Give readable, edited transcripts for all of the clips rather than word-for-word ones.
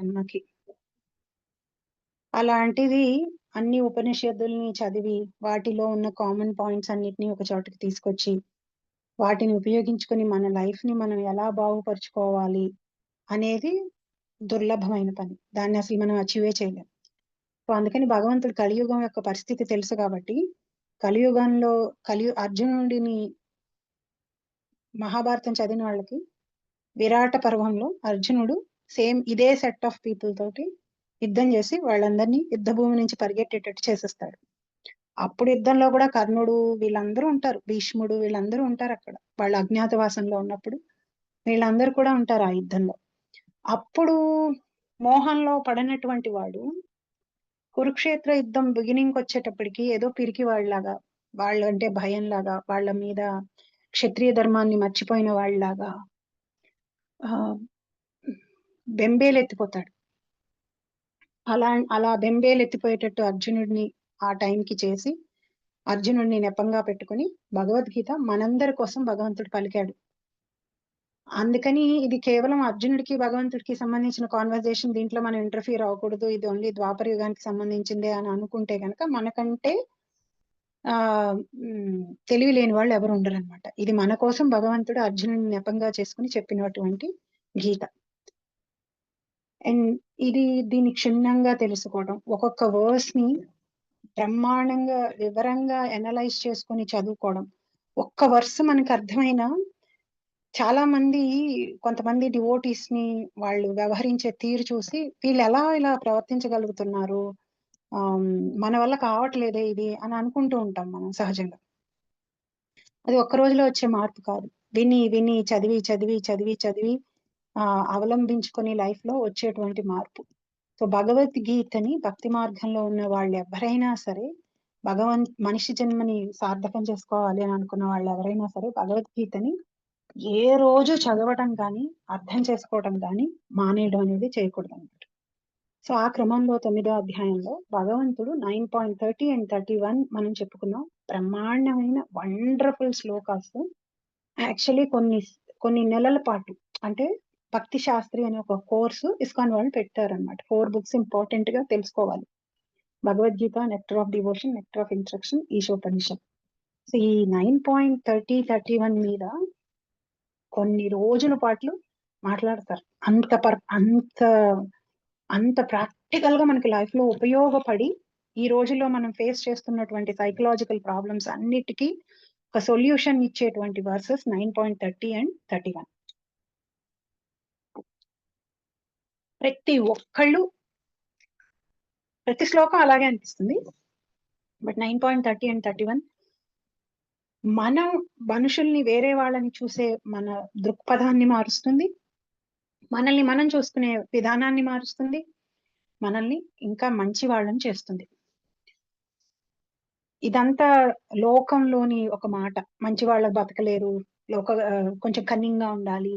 జన్మకి. అలాంటిది అన్ని ఉపనిషత్తుల్ని చదివి వాటిలో ఉన్న కామన్ పాయింట్స్ అన్నిటిని ఒక చోటకి తీసుకొచ్చి వాటిని ఉపయోగించుకొని మన లైఫ్ ని మనం ఎలా బాగుపరుచుకోవాలి అనేది దుర్లభమైన పని. దాన్ని అసలు మనం అచీవే చేయలేం. సో అందుకని భగవంతుడు కలియుగం యొక్క పరిస్థితి తెలుసు కాబట్టి కలియుగంలో అర్జునుడిని మహాభారతం చదివిన వాళ్ళకి విరాట పర్వంలో అర్జునుడు సేమ్ ఇదే సెట్ ఆఫ్ పీపుల్ తోటి యుద్ధం చేసి వాళ్ళందరినీ యుద్ధ భూమి నుంచి పరిగెట్టేటట్టు చేసేస్తాడు. అప్పుడు యుద్ధంలో కూడా కర్ణుడు వీళ్ళందరూ ఉంటారు, భీష్ముడు వీళ్ళందరూ ఉంటారు అక్కడ. వాళ్ళు అజ్ఞాతవాసంలో ఉన్నప్పుడు వీళ్ళందరూ కూడా ఉంటారు ఆ యుద్ధంలో. అప్పుడు మోహంలో పడినటువంటి వాడు కురుక్షేత్ర యుద్ధం బిగినింగ్ వచ్చేటప్పటికి ఏదో పిరికి వాళ్ళలాగా, వాళ్ళు అంటే భయంలాగా, వాళ్ళ మీద క్షత్రియ ధర్మాన్ని మర్చిపోయిన వాళ్ళలాగా బెంబేలెత్తిపోతాడు. అలా బెంబేలెత్తిపోయేటట్టు అర్జునుడిని ఆ టైంకి చేసి అర్జునుడిని నెపంగా పెట్టుకుని భగవద్గీత మనందరి కోసం భగవంతుడు పలికాడు. అందుకని ఇది కేవలం అర్జునుడికి భగవంతుడికి సంబంధించిన కాన్వర్జేషన్, దీంట్లో మనం ఇంటర్ఫియర్ అవ్వకూడదు, ఇది ఓన్లీ ద్వాపర యుగానికి సంబంధించిందే అని అనుకుంటే కనుక మనకంటే తెలివి లేని వాళ్ళు ఎవరు ఉండరు అనమాట. ఇది మన కోసం భగవంతుడు అర్జునుడిని నెపంగా చేసుకుని చెప్పినటువంటి గీత. అండ్ దీన్ని క్షుణ్ణంగా తెలుసుకోవడం, ఒక్కొక్క వర్స్ ని బ్రహ్మాండంగా వివరంగా అనలైజ్ చేసుకుని చదువుకోవడం. ఒక్క వర్స్ మనకి అర్థమైనా చాలా మంది, కొంతమంది డివోటీస్ ని వాళ్ళు వ్యవహరించే తీరు చూసి వీళ్ళు ఇలా ప్రవర్తించగలుగుతున్నారు, మన వల్ల కావట్లేదే ఇది అని అనుకుంటూ ఉంటాం మనం సహజంగా. అది ఒక్క రోజులో వచ్చే మార్పు కాదు. విని విని చదివి చదివి చదివి చదివి అవలంబించుకొని లైఫ్ లో వచ్చేటువంటి మార్పు. సో భగవద్గీతని భక్తి మార్గంలో ఉన్న వాళ్ళు ఎవరైనా సరే, మనిషి జన్మని సార్థకం చేసుకోవాలి అని అనుకున్న వాళ్ళు ఎవరైనా సరే భగవద్గీతని ఏ రోజు చదవటం కానీ అర్థం చేసుకోవడం కానీ మానేయడం అనేది చేయకూడదు అన్నమాట. సో ఆ క్రమంలో 9వ అధ్యాయంలో భగవంతుడు 9.30 and 31 మనం చెప్పుకున్నాం బ్రహ్మాండమైన వండర్ఫుల్ శ్లోకాస్. యాక్చువల్లీ కొన్ని నెలల పాటు, అంటే భక్తి శాస్త్రి అనే ఒక కోర్సు ఇస్కాన్ వాళ్ళు పెట్టారనమాట. 4 బుక్స్ ఇంపార్టెంట్ గా తెలుసుకోవాలి: Bhagavad Gita, nectar of devotion, nectar of instruction, Ishopanishad. So ఈ 9.30, 31 మీద కొన్ని రోజుల పాటు మాట్లాడతారు. అంత ప్రాక్టికల్ గా మనకి లైఫ్ లో ఉపయోగపడి ఈ రోజుల్లో మనం ఫేస్ చేస్తున్నటువంటి సైకలాజికల్ ప్రాబ్లమ్స్ అన్నిటికీ ఒక సొల్యూషన్ ఇచ్చేటువంటి వర్సెస్ 9.30 and 31. ప్రతి శ్లోకం అలాగే అనిపిస్తుంది. బట్ 9.30 and 31 మనం మనుషుల్ని, వేరే వాళ్ళని చూసే మన దృక్పథాన్ని మారుస్తుంది, మనల్ని మనం చూసుకునే విధానాన్ని మారుస్తుంది, మనల్ని ఇంకా మంచి వాళ్ళని చేస్తుంది. ఇదంతా లోకంలోని ఒక మాట. మంచి వాళ్ళకి బతకలేరు, కొంచెం కన్నింగ్ గా ఉండాలి,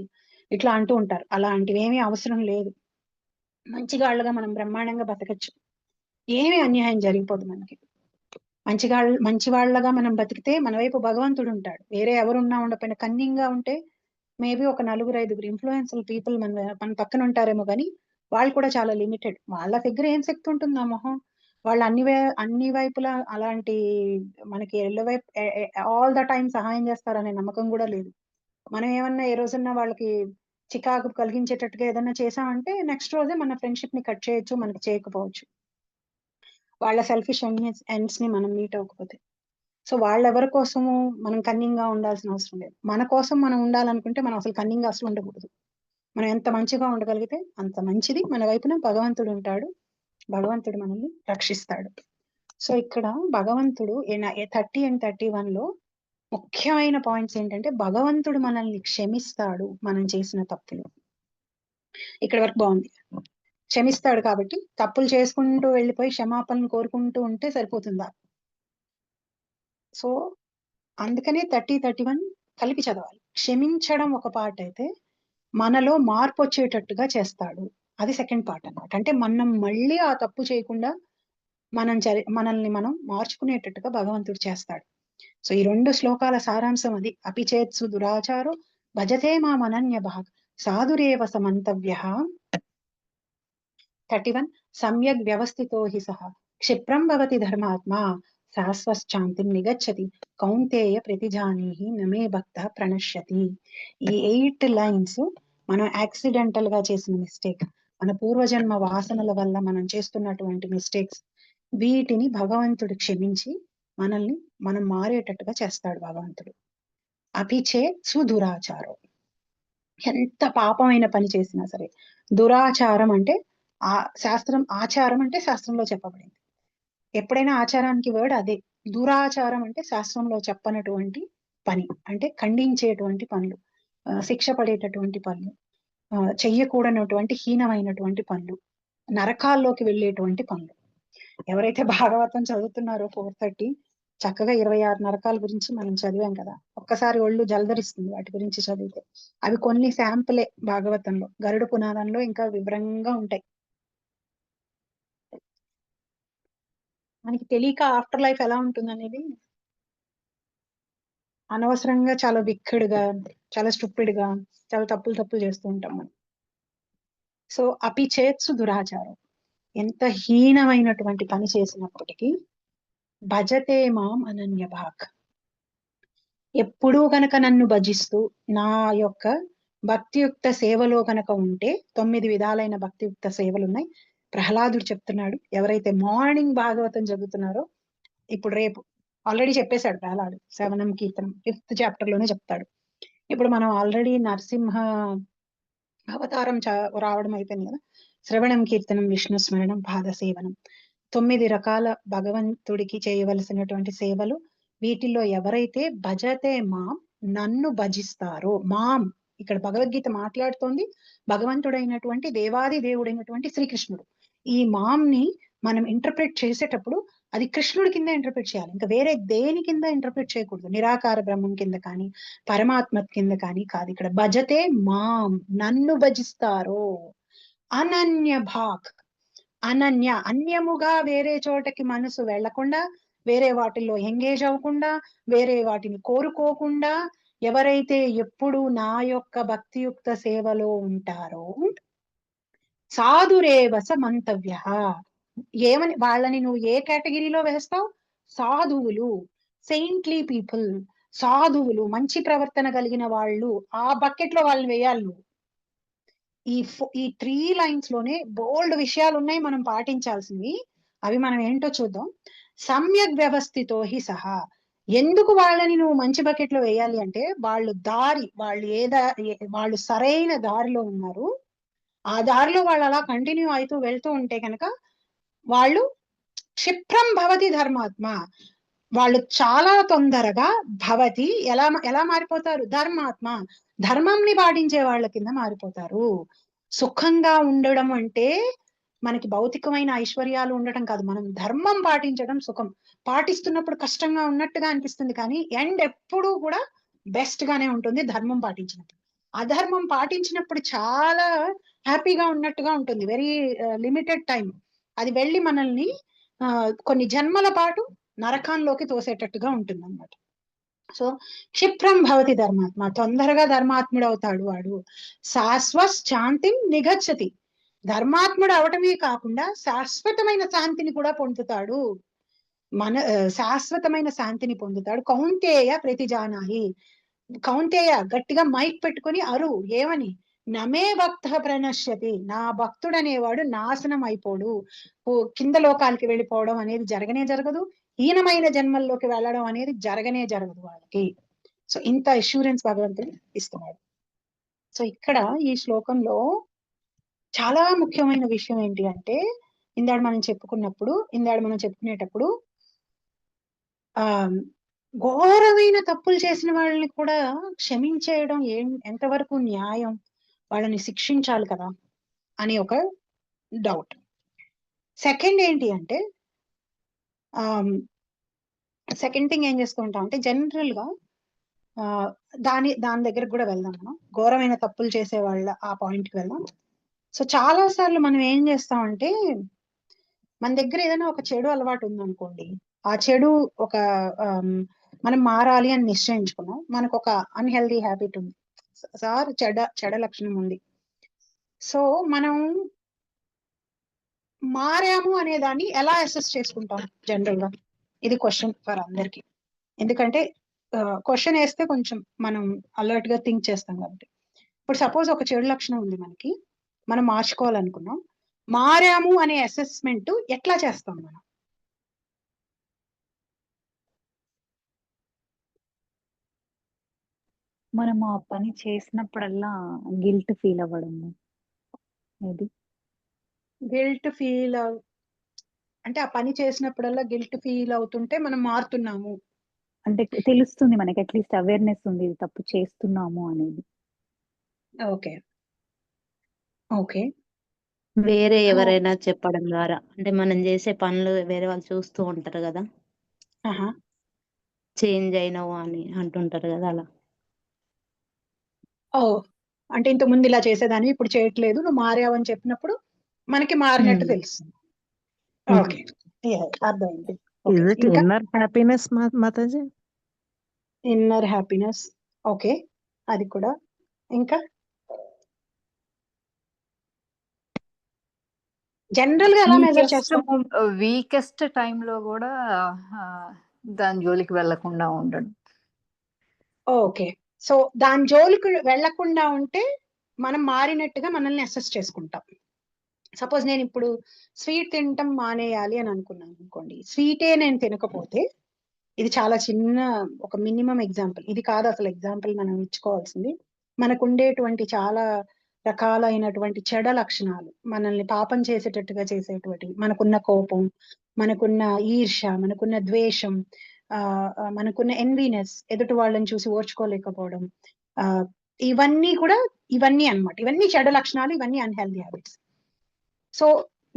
ఇట్లా అంటూ ఉంటారు. అలాంటివి ఏమీ అవసరం లేదు. మంచిగాళ్ళగా మనం బ్రహ్మాండంగా బతకచ్చు. ఏమీ అన్యాయం జరిగిపోదు మనకి. మంచి వాళ్ళగా మనం బతికితే మన వైపు భగవంతుడు ఉంటాడు. వేరే ఎవరున్నా ఉండకపోయినా కన్నింగ్ గా ఉంటే మేబీ ఒక 4-5 ఇన్ఫ్లుయెన్షియల్ పీపుల్ మన పక్కన ఉంటారేమో, కానీ వాళ్ళు కూడా చాలా లిమిటెడ్. వాళ్ళ దగ్గర ఏం శక్తి ఉంటుంది ఆ మొహం, వాళ్ళు అన్ని వైపులా అలాంటి మనకి వైపు ఆల్ ద టైం సహాయం చేస్తారనే నమ్మకం కూడా లేదు. మనం ఏమన్నా ఏ రోజన్నా వాళ్ళకి చికాకు కలిగించేటట్టుగా ఏదన్నా చేసామంటే నెక్స్ట్ రోజే మన ఫ్రెండ్షిప్ ని కట్ చేయొచ్చు, మనకి చేయకపోవచ్చు. వాళ్ళ సెల్ఫిష్ ఎండ్స్ ని మనం మీట్ అవ్వకపోతే. సో వాళ్ళెవరి కోసము మనం కన్నింగ్ గా ఉండాల్సిన అవసరం లేదు. మన కోసం మనం ఉండాలనుకుంటే మనం అసలు కన్నింగ్ గా అసలు ఉండకూడదు. మనం ఎంత మంచిగా ఉండగలిగితే అంత మంచిది. మన వైపున భగవంతుడు ఉంటాడు, భగవంతుడు మనల్ని రక్షిస్తాడు. సో ఇక్కడ భగవంతుడు 30 and 31 లో ముఖ్యమైన పాయింట్స్ ఏంటంటే భగవంతుడు మనల్ని క్షమిస్తాడు మనం చేసిన తప్పులు. ఇక్కడ వరకు బాగుంది. క్షమిస్తాడు కాబట్టి తప్పులు చేసుకుంటూ వెళ్ళిపోయి క్షమాపణలు కోరుకుంటూ ఉంటే సరిపోతుందా? సో అందుకనే 30-31 కలిపి చదవాలి. క్షమించడం ఒక పార్ట్ అయితే మనలో మార్పు వచ్చేటట్టుగా చేస్తాడు, అది సెకండ్ పార్ట్ అన్నమాట. అంటే మనం మళ్ళీ ఆ తప్పు చేయకుండా మనల్ని మనం మార్చుకునేటట్టుగా భగవంతుడు చేస్తాడు. సో ఈ 2 శ్లోకాల సారాంశం అది. అపిచేత్సు దురాచారో భజతే మామనన్య భాగ్ సాధురేవ సమంతవ్య 31 సమ్యక్ వ్యవస్థితో హి సహ క్షిప్రం భవతి ధర్మాత్మా శాశ్వశ్చాంతిం నిగచ్చతి కౌంతేయ ప్రతిజానీహి నమే భక్త ప్రణశ్యతి. ఈ 8 లైన్స్ మనం యాక్సిడెంటల్ గా చేసిన మిస్టేక్, మన పూర్వజన్మ వాసనల వల్ల మనం చేస్తున్నటువంటి మిస్టేక్స్, వీటిని భగవంతుడు క్షమించి మనల్ని మనం మారేటట్టుగా చేస్తాడు భగవంతుడు. అపిచే సుదురాచారం, ఎంత పాపమైన పని చేసినా సరే. దురాచారం అంటే ఆ శాస్త్రం, ఆచారం అంటే శాస్త్రంలో చెప్పబడింది. ఎప్పుడైనా ఆచారానికి వర్డ్ అదే. దురాచారం అంటే శాస్త్రంలో చెప్పనటువంటి పని, అంటే ఖండించేటువంటి పనులు, శిక్ష పడేటటువంటి పనులు, చెయ్యకూడనటువంటి హీనమైనటువంటి పనులు, నరకాల్లోకి వెళ్ళేటువంటి పనులు. ఎవరైతే భాగవతం చదువుతున్నారో 430 చక్కగా 26 నరకాల గురించి మనం చదివాం కదా, ఒక్కసారి ఒళ్ళు జలధరిస్తుంది వాటి గురించి చదివితే. అవి కొన్ని శాంపులే భాగవతంలో, గరుడ పురాణంలో ఇంకా వివరంగా ఉంటాయి. మనకి తెలియక ఆఫ్టర్ లైఫ్ ఎలా ఉంటుంది అనేది, అనవసరంగా చాలా విక్కడుగా, చాలా స్టూపిడ్ గా, చాలా తప్పులు చేస్తూ ఉంటాం మనం. సో అపిచేత్సు దురాచారం, ఎంత హీనమైనటువంటి పని చేసినప్పటికీ భజతే మాం అనన్యభాక్, ఎప్పుడూ గనక నన్ను భజిస్తూ నా యొక్క భక్తియుక్త సేవలో గనక ఉంటే, 9 విధాలైన భక్తియుక్త సేవలు ఉన్నాయి. ప్రహ్లాదుడు చెప్తున్నాడు, ఎవరైతే మార్నింగ్ భాగవతం చదువుతున్నారో, ఇప్పుడు రేపు ఆల్రెడీ చెప్పేశాడు ప్రహ్లాడు, 7వ కీర్తనం 5th చాప్టర్ లోనే చెప్తాడు. ఇప్పుడు మనం ఆల్రెడీ నరసింహ అవతారం రావడం అయిపోయింది కదా. శ్రవణం, కీర్తనం, విష్ణు స్మరణం, పాద సేవనం, 9 రకాల భగవంతుడికి చేయవలసినటువంటి సేవలు. వీటిల్లో ఎవరైతే భజతే మాం, నన్ను భజిస్తారో, మాం ఇక్కడ భగవద్గీత మాట్లాడుతోంది భగవంతుడైనటువంటి దేవాది దేవుడైనటువంటి శ్రీకృష్ణుడు. ఈ మాంని మనం ఇంటర్ప్రిట్ చేసేటప్పుడు అది కృష్ణుడి కింద ఇంటర్ప్రిట్ చేయాలి, ఇంకా వేరే దేని కింద ఇంటర్ప్రిట్ చేయకూడదు. నిరాకార బ్రహ్మం కింద కానీ పరమాత్మ కింద కానీ కాదు. ఇక్కడ భజతే మాం, నన్ను భజిస్తారో, అనన్య భాక్, అనన్య అన్యముగా వేరే చోటకి మనసు వెళ్లకుండా, వేరే వాటిల్లో ఎంగేజ్ అవ్వకుండా, వేరే వాటిని కోరుకోకుండా ఎవరైతే ఎప్పుడు నా యొక్క భక్తియుక్త సేవలో ఉంటారో, సాధురేవస మంతవ్య, ఏమని వాళ్ళని నువ్వు ఏ కేటగిరీలో వేస్తావు? సాధువులు, సెయింట్లీ పీపుల్, సాధువులు, మంచి ప్రవర్తన కలిగిన వాళ్ళు, ఆ బకెట్ లో వాళ్ళని వేయాలి నువ్వు. ఈ 3 లైన్స్ లోనే బోల్డ్ విషయాలు ఉన్నాయి మనం పాటించాల్సింది. అవి మనం ఏంటో చూద్దాం. సమ్యక్ వ్యవస్థితో హి సహా, ఎందుకు వాళ్ళని నువ్వు మంచి బకెట్ లో వేయాలి అంటే, వాళ్ళు వాళ్ళు సరైన దారిలో ఉన్నారు. ఆ దారిలో వాళ్ళు అలా కంటిన్యూ అవుతూ వెళ్తూ ఉంటే కనుక వాళ్ళు క్షిప్రం భవతి ధర్మాత్మ, వాళ్ళు చాలా తొందరగా భవతి ఎలా మారిపోతారు? ధర్మాత్మ, ధర్మంని పాటించే వాళ్ళ కింద మారిపోతారు. సుఖంగా ఉండడం అంటే మనకి భౌతికమైన ఐశ్వర్యాలు ఉండటం కాదు, మనం ధర్మం పాటించడం సుఖం. పాటిస్తున్నప్పుడు కష్టంగా ఉన్నట్టుగా అనిపిస్తుంది, కానీ ఎండ్ ఎప్పుడూ కూడా బెస్ట్ గానే ఉంటుంది ధర్మం పాటించినప్పుడు. అధర్మం పాటించినప్పుడు చాలా హ్యాపీగా ఉన్నట్టుగా ఉంటుంది, వెరీ లిమిటెడ్ టైం. అది వెళ్ళి మనల్ని కొన్ని జన్మల పాటు నరకాల్లోకి తోసేటట్టుగా ఉంటుంది అన్నమాట. సో క్షిప్రం భవతి ధర్మాత్మ, తొందరగా ధర్మాత్ముడు అవుతాడు వాడు. శాశ్వశ్చాంతిం నిగచ్చతి, ధర్మాత్ముడు అవటమే కాకుండా శాశ్వతమైన శాంతిని కూడా పొందుతాడు. శాశ్వతమైన శాంతిని పొందుతాడు. కౌంతేయ ప్రతిజానాహి, కౌంతేయ గట్టిగా మైక్ పెట్టుకుని అరు, ఏమని? నమే భక్త ప్రణశ్యతి, నా భక్తుడు అనేవాడు నాశనం అయిపోడు, కింద లోకాలకి వెళ్ళిపోవడం అనేది జరగనే జరగదు, హీనమైన జన్మల్లోకి వెళ్ళడం అనేది జరగనే జరగదు వాళ్ళకి. సో ఇంత అష్యూరెన్స్ భగవంతుడు ఇస్తున్నాడు. సో ఇక్కడ ఈ శ్లోకంలో చాలా ముఖ్యమైన విషయం ఏంటి అంటే, ఇందాడు మనం చెప్పుకునేటప్పుడు ఘోరమైన తప్పులు చేసిన వాళ్ళని కూడా క్షమించేయడం ఎంతవరకు న్యాయం, వాళ్ళని శిక్షించాలి కదా అని ఒక డౌట్. సెకండ్ ఏంటి అంటే, సెకండ్ థింగ్ ఏం చేస్తూ ఉంటాం అంటే, జనరల్ గా దాని దగ్గరకు కూడా వెళ్దాం మనం, ఘోరమైన తప్పులు చేసే వాళ్ళ ఆ పాయింట్ కి వెళ్దాం. సో చాలా సార్లు మనం ఏం చేస్తామంటే, మన దగ్గర ఏదైనా ఒక చెడు అలవాటు ఉందనుకోండి, ఆ చెడు ఒక మనం మారాలి అని నిశ్చయించుకున్నాం, మనకు ఒక అన్హెల్దీ హ్యాబిట్ ఉంది సార్, చెడ లక్షణం ఉంది. సో మనం మారాము అనే దాన్ని ఎలా అసెస్ చేసుకుంటాం జనరల్ గా? ఇది క్వశ్చన్ ఫర్ అందరికి. ఎందుకంటే క్వశ్చన్ వేస్తే కొంచెం మనం అలర్ట్ గా థింక్ చేస్తాం కాబట్టి. ఇప్పుడు సపోజ్ ఒక చెడు లక్షణం ఉంది మనకి, మనం మార్చుకోవాలనుకున్నాం, మారాము అనే అసెస్మెంట్ ఎట్లా చేస్తాం మనం? మనం ఆ పని చేసినప్పుడల్లా గిల్ట్ ఫీల్ అవ్వడము మేబీ. గిల్ట్ ఫీల్ అంటే ఆ పని చేసినప్పుడల్లా గిల్ట్ ఫీల్ అవుతుంటే మనం మారుతున్నాము అంటే తెలుస్తుంది మనకి, అట్లీస్ట్ అవేర్నెస్ ఉంది ఇది తప్పు చేస్తున్నాము అనేది. Okay okay. వేరే ఎవరైనా చెప్పడం ద్వారా, అంటే మనం చేసే పనులు వేరే వాళ్ళు చూస్తూ ఉంటారు కదా, ఆహా. చేంజ్ అయినావు అని అంటుంటారు కదా, అలా. ఓ, అంటే ఇంతకు ముందు ఇలా చేసేదాన్ని ఇప్పుడు చేయట్లేదు, నువ్వు మారావని చెప్పినప్పుడు మనకి మారినట్టు తెలుస్తుంది. ఓకే, అర్థమైంది. Is it ఇంకా inner happiness, Mataji? Inner happiness, okay, అది కూడా. ఇంకా జనరల్ గా ఎలా మెజర్ చేస్తాం? వీకెస్ట్ టైంలో కూడా దాని జోలికి వెళ్లకుండా ఉండడం. ఓకే, సో దాని జోలికి వెళ్లకుండా ఉంటే మనం మారినట్టుగా మనల్ని అసెస్ చేసుకుంటాం. సపోజ్ నేను ఇప్పుడు స్వీట్ తినటం మానేయాలి అని అనుకున్నాను అనుకోండి, స్వీటే నేను తినకపోతే, ఇది చాలా చిన్న ఒక మినిమం ఎగ్జాంపుల్, ఇది కాదు అసలు ఎగ్జాంపుల్ మనం ఇచ్చుకోవాల్సింది. మనకు ఉండేటువంటి చాలా రకాలైనటువంటి చెడ లక్షణాలు, మనల్ని పాపం చేసేటట్టుగా చేసేటువంటి, మనకున్న కోపం, మనకున్న ఈర్ష, మనకున్న ద్వేషం, మనకున్న ఎన్వీనెస్, ఎదుటి వాళ్ళని చూసి ఓర్చుకోలేకపోవడం, ఇవన్నీ అన్నమాట. ఇవన్నీ చెడు లక్షణాలు, ఇవన్నీ అన్హెల్దీ హ్యాబిట్స్. సో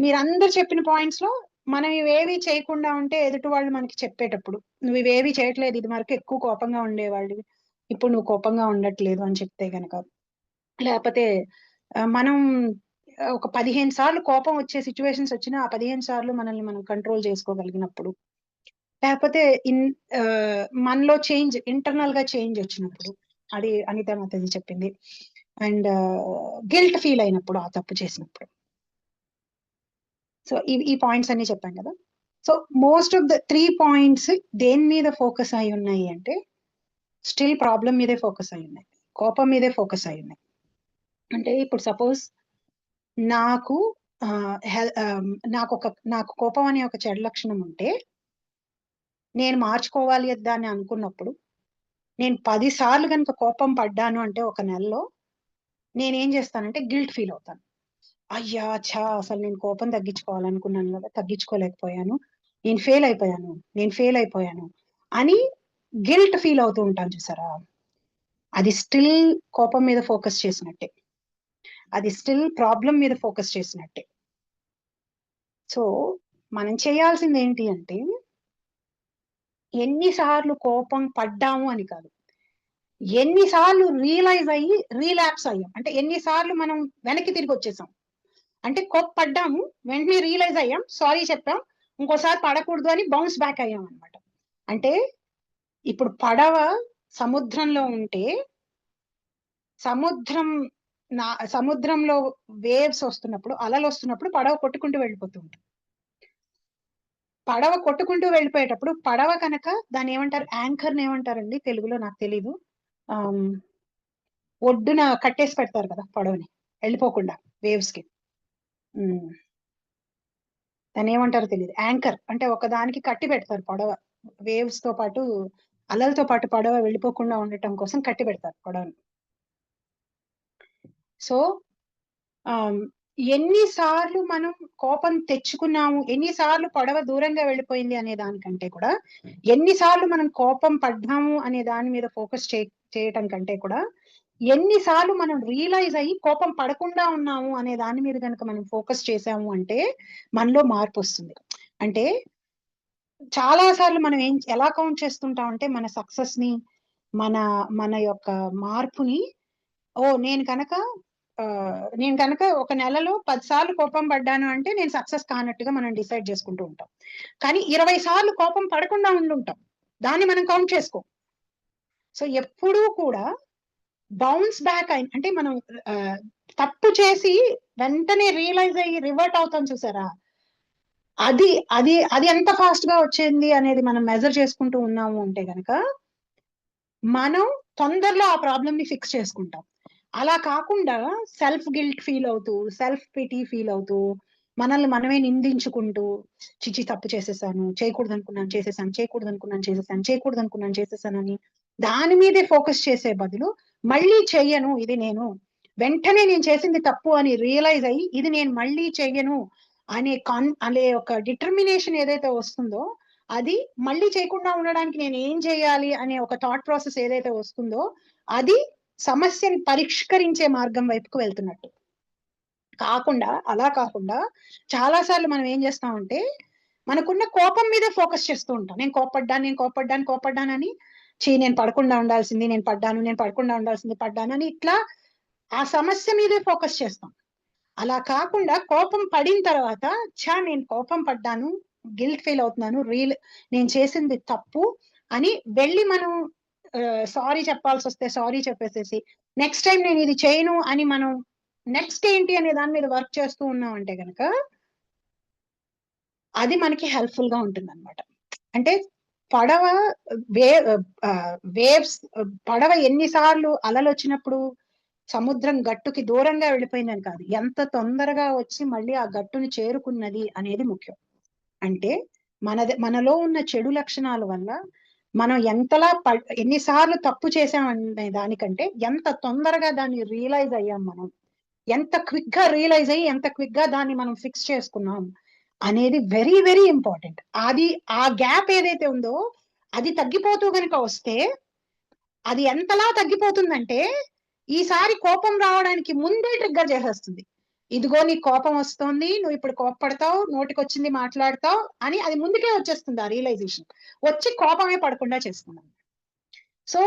మీరందరు చెప్పిన పాయింట్స్ లో మనం ఇవేవి చేయకుండా ఉంటే, ఎదుటి వాళ్ళు మనకి చెప్పేటప్పుడు నువ్వు ఇవేవి చేయట్లేదు, ఇది వరకు ఎక్కువ కోపంగా ఉండేవాళ్ళు, ఇప్పుడు నువ్వు కోపంగా ఉండట్లేదు అని చెప్తే గనక, లేకపోతే మనం ఒక 15 సార్లు కోపం వచ్చే సిచ్యువేషన్స్ వచ్చినా ఆ 15 సార్లు మనల్ని మనం కంట్రోల్ చేసుకోగలిగినప్పుడు, లేకపోతే మనలో చేంజ్, ఇంటర్నల్ గా చేంజ్ వచ్చినప్పుడు, అది అనిత మాతజీ చెప్పింది. అండ్ గిల్ట్ ఫీల్ అయినప్పుడు, ఆ తప్పు చేసినప్పుడు. సో ఈ పాయింట్స్ అన్ని చెప్పాం కదా. So most of the 3 points దేని మీద ఫోకస్ అయి ఉన్నాయి అంటే, స్టిల్ ప్రాబ్లం మీదే ఫోకస్ అయి ఉన్నాయి, కోపం మీదే ఫోకస్ అయి ఉన్నాయి. అంటే ఇప్పుడు సపోజ్ నాకు నాకు కోపం అనే ఒక చెడు లక్షణం ఉంటే, నేను మార్చుకోవాలి దాన్ని అనుకున్నప్పుడు, నేను 10 సార్లు కనుక కోపం పడ్డాను అంటే ఒక నెలలో, నేనేం చేస్తానంటే గిల్ట్ ఫీల్ అవుతాను. అయ్యా ఛా, అసలు నేను కోపం తగ్గించుకోవాలనుకున్నాను కదా, తగ్గించుకోలేకపోయాను, నేను ఫెయిల్ అయిపోయాను అని గిల్ట్ ఫీల్ అవుతూ ఉంటాను చూసారా. అది స్టిల్ కోపం మీద ఫోకస్ చేసినట్టే, అది స్టిల్ ప్రాబ్లం మీద ఫోకస్ చేసినట్టే. సో మనం చేయాల్సింది ఏంటి అంటే, ఎన్నిసార్లు కోపం పడ్డాము అని కాదు, ఎన్నిసార్లు రియలైజ్ అయ్యి రీలాప్స్ అయ్యాం, అంటే ఎన్నిసార్లు మనం వెనక్కి తిరిగి వచ్చేసాం. అంటే పడ్డాము, వెంటనే రియలైజ్ అయ్యాం, సారీ చెప్పాం, ఇంకోసారి పడకూడదు అని బౌన్స్ బ్యాక్ అయ్యాం అనమాట. అంటే ఇప్పుడు పడవ సముద్రంలో ఉంటే, సముద్రంలో వేవ్స్ వస్తున్నప్పుడు, అలలు వస్తున్నప్పుడు పడవ కొట్టుకుంటూ వెళ్ళిపోతుంది. పడవ కొట్టుకుంటూ వెళ్ళిపోయేటప్పుడు పడవ కనుక దాన్ని ఏమంటారు, యాంకర్ని ఏమంటారండి తెలుగులో నాకు తెలీదు, ఒడ్డున కట్టేసి పెడతారు కదా పడవని వెళ్ళిపోకుండా వేవ్స్ కి, దాన్ని ఏమంటారో తెలియదు. యాంకర్ అంటే ఒక దానికి కట్టి పెడతారు పడవ, వేవ్స్ తో పాటు అలలతో పాటు పడవ వెళ్ళిపోకుండా ఉండటం కోసం కట్టి పెడతారు పడవని. సో ఎన్నిసార్లు మనం కోపం తెచ్చుకున్నాము, ఎన్నిసార్లు పడవ దూరంగా వెళ్ళిపోయింది అనే దానికంటే కూడా, ఎన్నిసార్లు మనం కోపం పడ్డాము అనే దాని మీద ఫోకస్ చేయటం కంటే కూడా, ఎన్నిసార్లు మనం రియలైజ్ అయ్యి కోపం పడకుండా ఉన్నాము అనే దాని మీద కనుక మనం ఫోకస్ చేసాము అంటే మనలో మార్పు వస్తుంది. అంటే చాలా సార్లు మనం ఎలా కౌంట్ చేస్తుంటాం అంటే, మన సక్సెస్ ని, మన యొక్క మార్పుని, నేను కనుక ఒక నెలలో 10 సార్లు కోపం పడ్డాను అంటే నేను సక్సెస్ కానట్టుగా మనం డిసైడ్ చేసుకుంటూ ఉంటాం. కానీ 20 సార్లు కోపం పడకుండా ఉండుంటాం, దాన్ని మనం కౌంట్ చేసుకో. సో ఎప్పుడూ కూడా బౌన్స్ బ్యాక్ అంటే మనం తప్పు చేసి వెంటనే రియలైజ్ అయ్యి రివర్ట్ అవుతాం చూసారా, అది అది అది ఎంత ఫాస్ట్ గా వచ్చింది అనేది మనం మెజర్ చేసుకుంటూ ఉన్నాము అంటే గనక మనం తొందరలో ఆ ప్రాబ్లమ్ ని ఫిక్స్ చేసుకుంటాం. అలా కాకుండా సెల్ఫ్ గిల్ట్ ఫీల్ అవుతూ, సెల్ఫ్ పిటీ ఫీల్ అవుతూ, మనల్ని మనమే నిందించుకుంటూ, చిచి తప్పు చేసేసాను, చేయకూడదు అనుకున్నాను చేసేసాను, చేయకూడదు అనుకున్నాను చేసేసాను, చేయకూడదు అనుకున్నాను చేసేసానని దాని మీదే ఫోకస్ చేసే బదులు మళ్ళీ చెయ్యను, ఇది నేను వెంటనే నేను చేసింది తప్పు అని రియలైజ్ అయ్యి ఇది నేను మళ్ళీ చెయ్యను అనే ఒక డిటర్మినేషన్ ఏదైతే వస్తుందో, అది మళ్ళీ చేయకుండా ఉండడానికి నేను ఏం చేయాలి అనే ఒక థాట్ ప్రాసెస్ ఏదైతే వస్తుందో, అది సమస్యని పరిష్కరించే మార్గం వైపుకు వెళ్తున్నట్టు. అలా కాకుండా చాలా సార్లు మనం ఏం చేస్తామంటే మనకున్న కోపం మీద ఫోకస్ చేస్తూ ఉంటాం. నేను కోపడ్డానని నేను పడకుండా ఉండాల్సింది, నేను పడకుండా ఉండాల్సింది పడ్డాను అని ఇట్లా ఆ సమస్య మీదే ఫోకస్ చేస్తాం. అలా కాకుండా కోపం పడిన తర్వాత నేను కోపం పడ్డాను, గిల్ట్ ఫీల్ అవుతున్నాను, నేను చేసింది తప్పు అని వెళ్ళి మనం సారీ చెప్పాల్సి వస్తే సారీ చెప్పేసేసి నెక్స్ట్ టైం నేను ఇది చేయను అని మనం నెక్స్ట్ ఏంటి అనే దాని మీద వర్క్ చేస్తూ ఉన్నాం అంటే గనక అది మనకి హెల్ప్ఫుల్ గా ఉంటుంది అనమాట. అంటే పడవ వేవ్స్ పడవ ఎన్నిసార్లు అలలు వచ్చినప్పుడు సముద్రం గట్టుకి దూరంగా వెళ్ళిపోయిందని కాదు, ఎంత తొందరగా వచ్చి మళ్ళీ ఆ గట్టుని చేరుకున్నది అనేది ముఖ్యం. అంటే మనలో ఉన్న చెడు లక్షణాల వల్ల మనం ఎన్నిసార్లు తప్పు చేసామనే దానికంటే ఎంత తొందరగా దాన్ని రియలైజ్ అయ్యాం, మనం ఎంత క్విక్ గా రియలైజ్ అయ్యి ఎంత క్విక్ గా దాన్ని మనం ఫిక్స్ చేసుకున్నాం అనేది వెరీ వెరీ ఇంపార్టెంట్. ఆ గ్యాప్ ఏదైతే ఉందో అది తగ్గిపోతూ గనుక వస్తే అది ఎంతలా తగ్గిపోతుందంటే ఈసారి కోపం రావడానికి ముందే ట్రిగ్గర్ చేసేస్తుంది. ఇదిగో నీ కోపం వస్తుంది, నువ్వు ఇప్పుడు కోపపడతావు, నోటికొచ్చింది మాట్లాడతావు అని అది ముందుకే వచ్చేస్తుంది. ఆ రియలైజేషన్ వచ్చి కోపమే పడకుండా చేసుకున్నాం. సో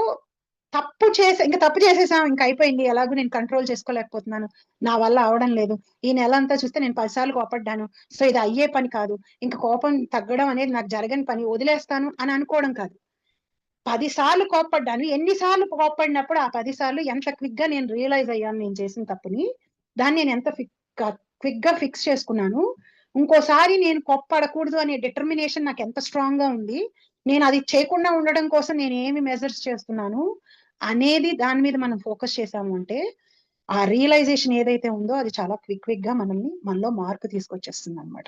ఇంకా తప్పు చేసేసాం, ఇంకా అయిపోయింది, ఎలాగో నేను కంట్రోల్ చేసుకోలేకపోతున్నాను, నా వల్ల అవడం లేదు, ఈ నెల అంతా చూస్తే నేను 10 సార్లు కోపడ్డాను, సో ఇది అయ్యే పని కాదు, ఇంకా కోపం తగ్గడం అనేది నాకు జరగని పని, వదిలేస్తాను అని అనుకోవడం కాదు. 10 సార్లు కోపడ్డాను, ఎన్నిసార్లు కోపడినప్పుడు ఆ 10 సార్లు ఎంత క్విక్ గా నేను రియలైజ్ అయ్యాను నేను చేసిన తప్పుని, దాన్ని నేను ఎంత క్విక్ గా ఫిక్స్ చేసుకున్నాను, ఇంకోసారి నేను కోపడకూడదు అనే డిటర్మినేషన్ నాకు ఎంత స్ట్రాంగ్ గా ఉంది, నేను అది చేయకుండా ఉండడం కోసం నేను ఏమి మెజర్స్ చేస్తున్నాను అనేది దాని మీద మనం ఫోకస్ చేసాము అంటే ఆ రియలైజేషన్ ఏదైతే ఉందో అది చాలా క్విక్ గా మనలో మార్పు తీసుకొచ్చేస్తుంది అనమాట.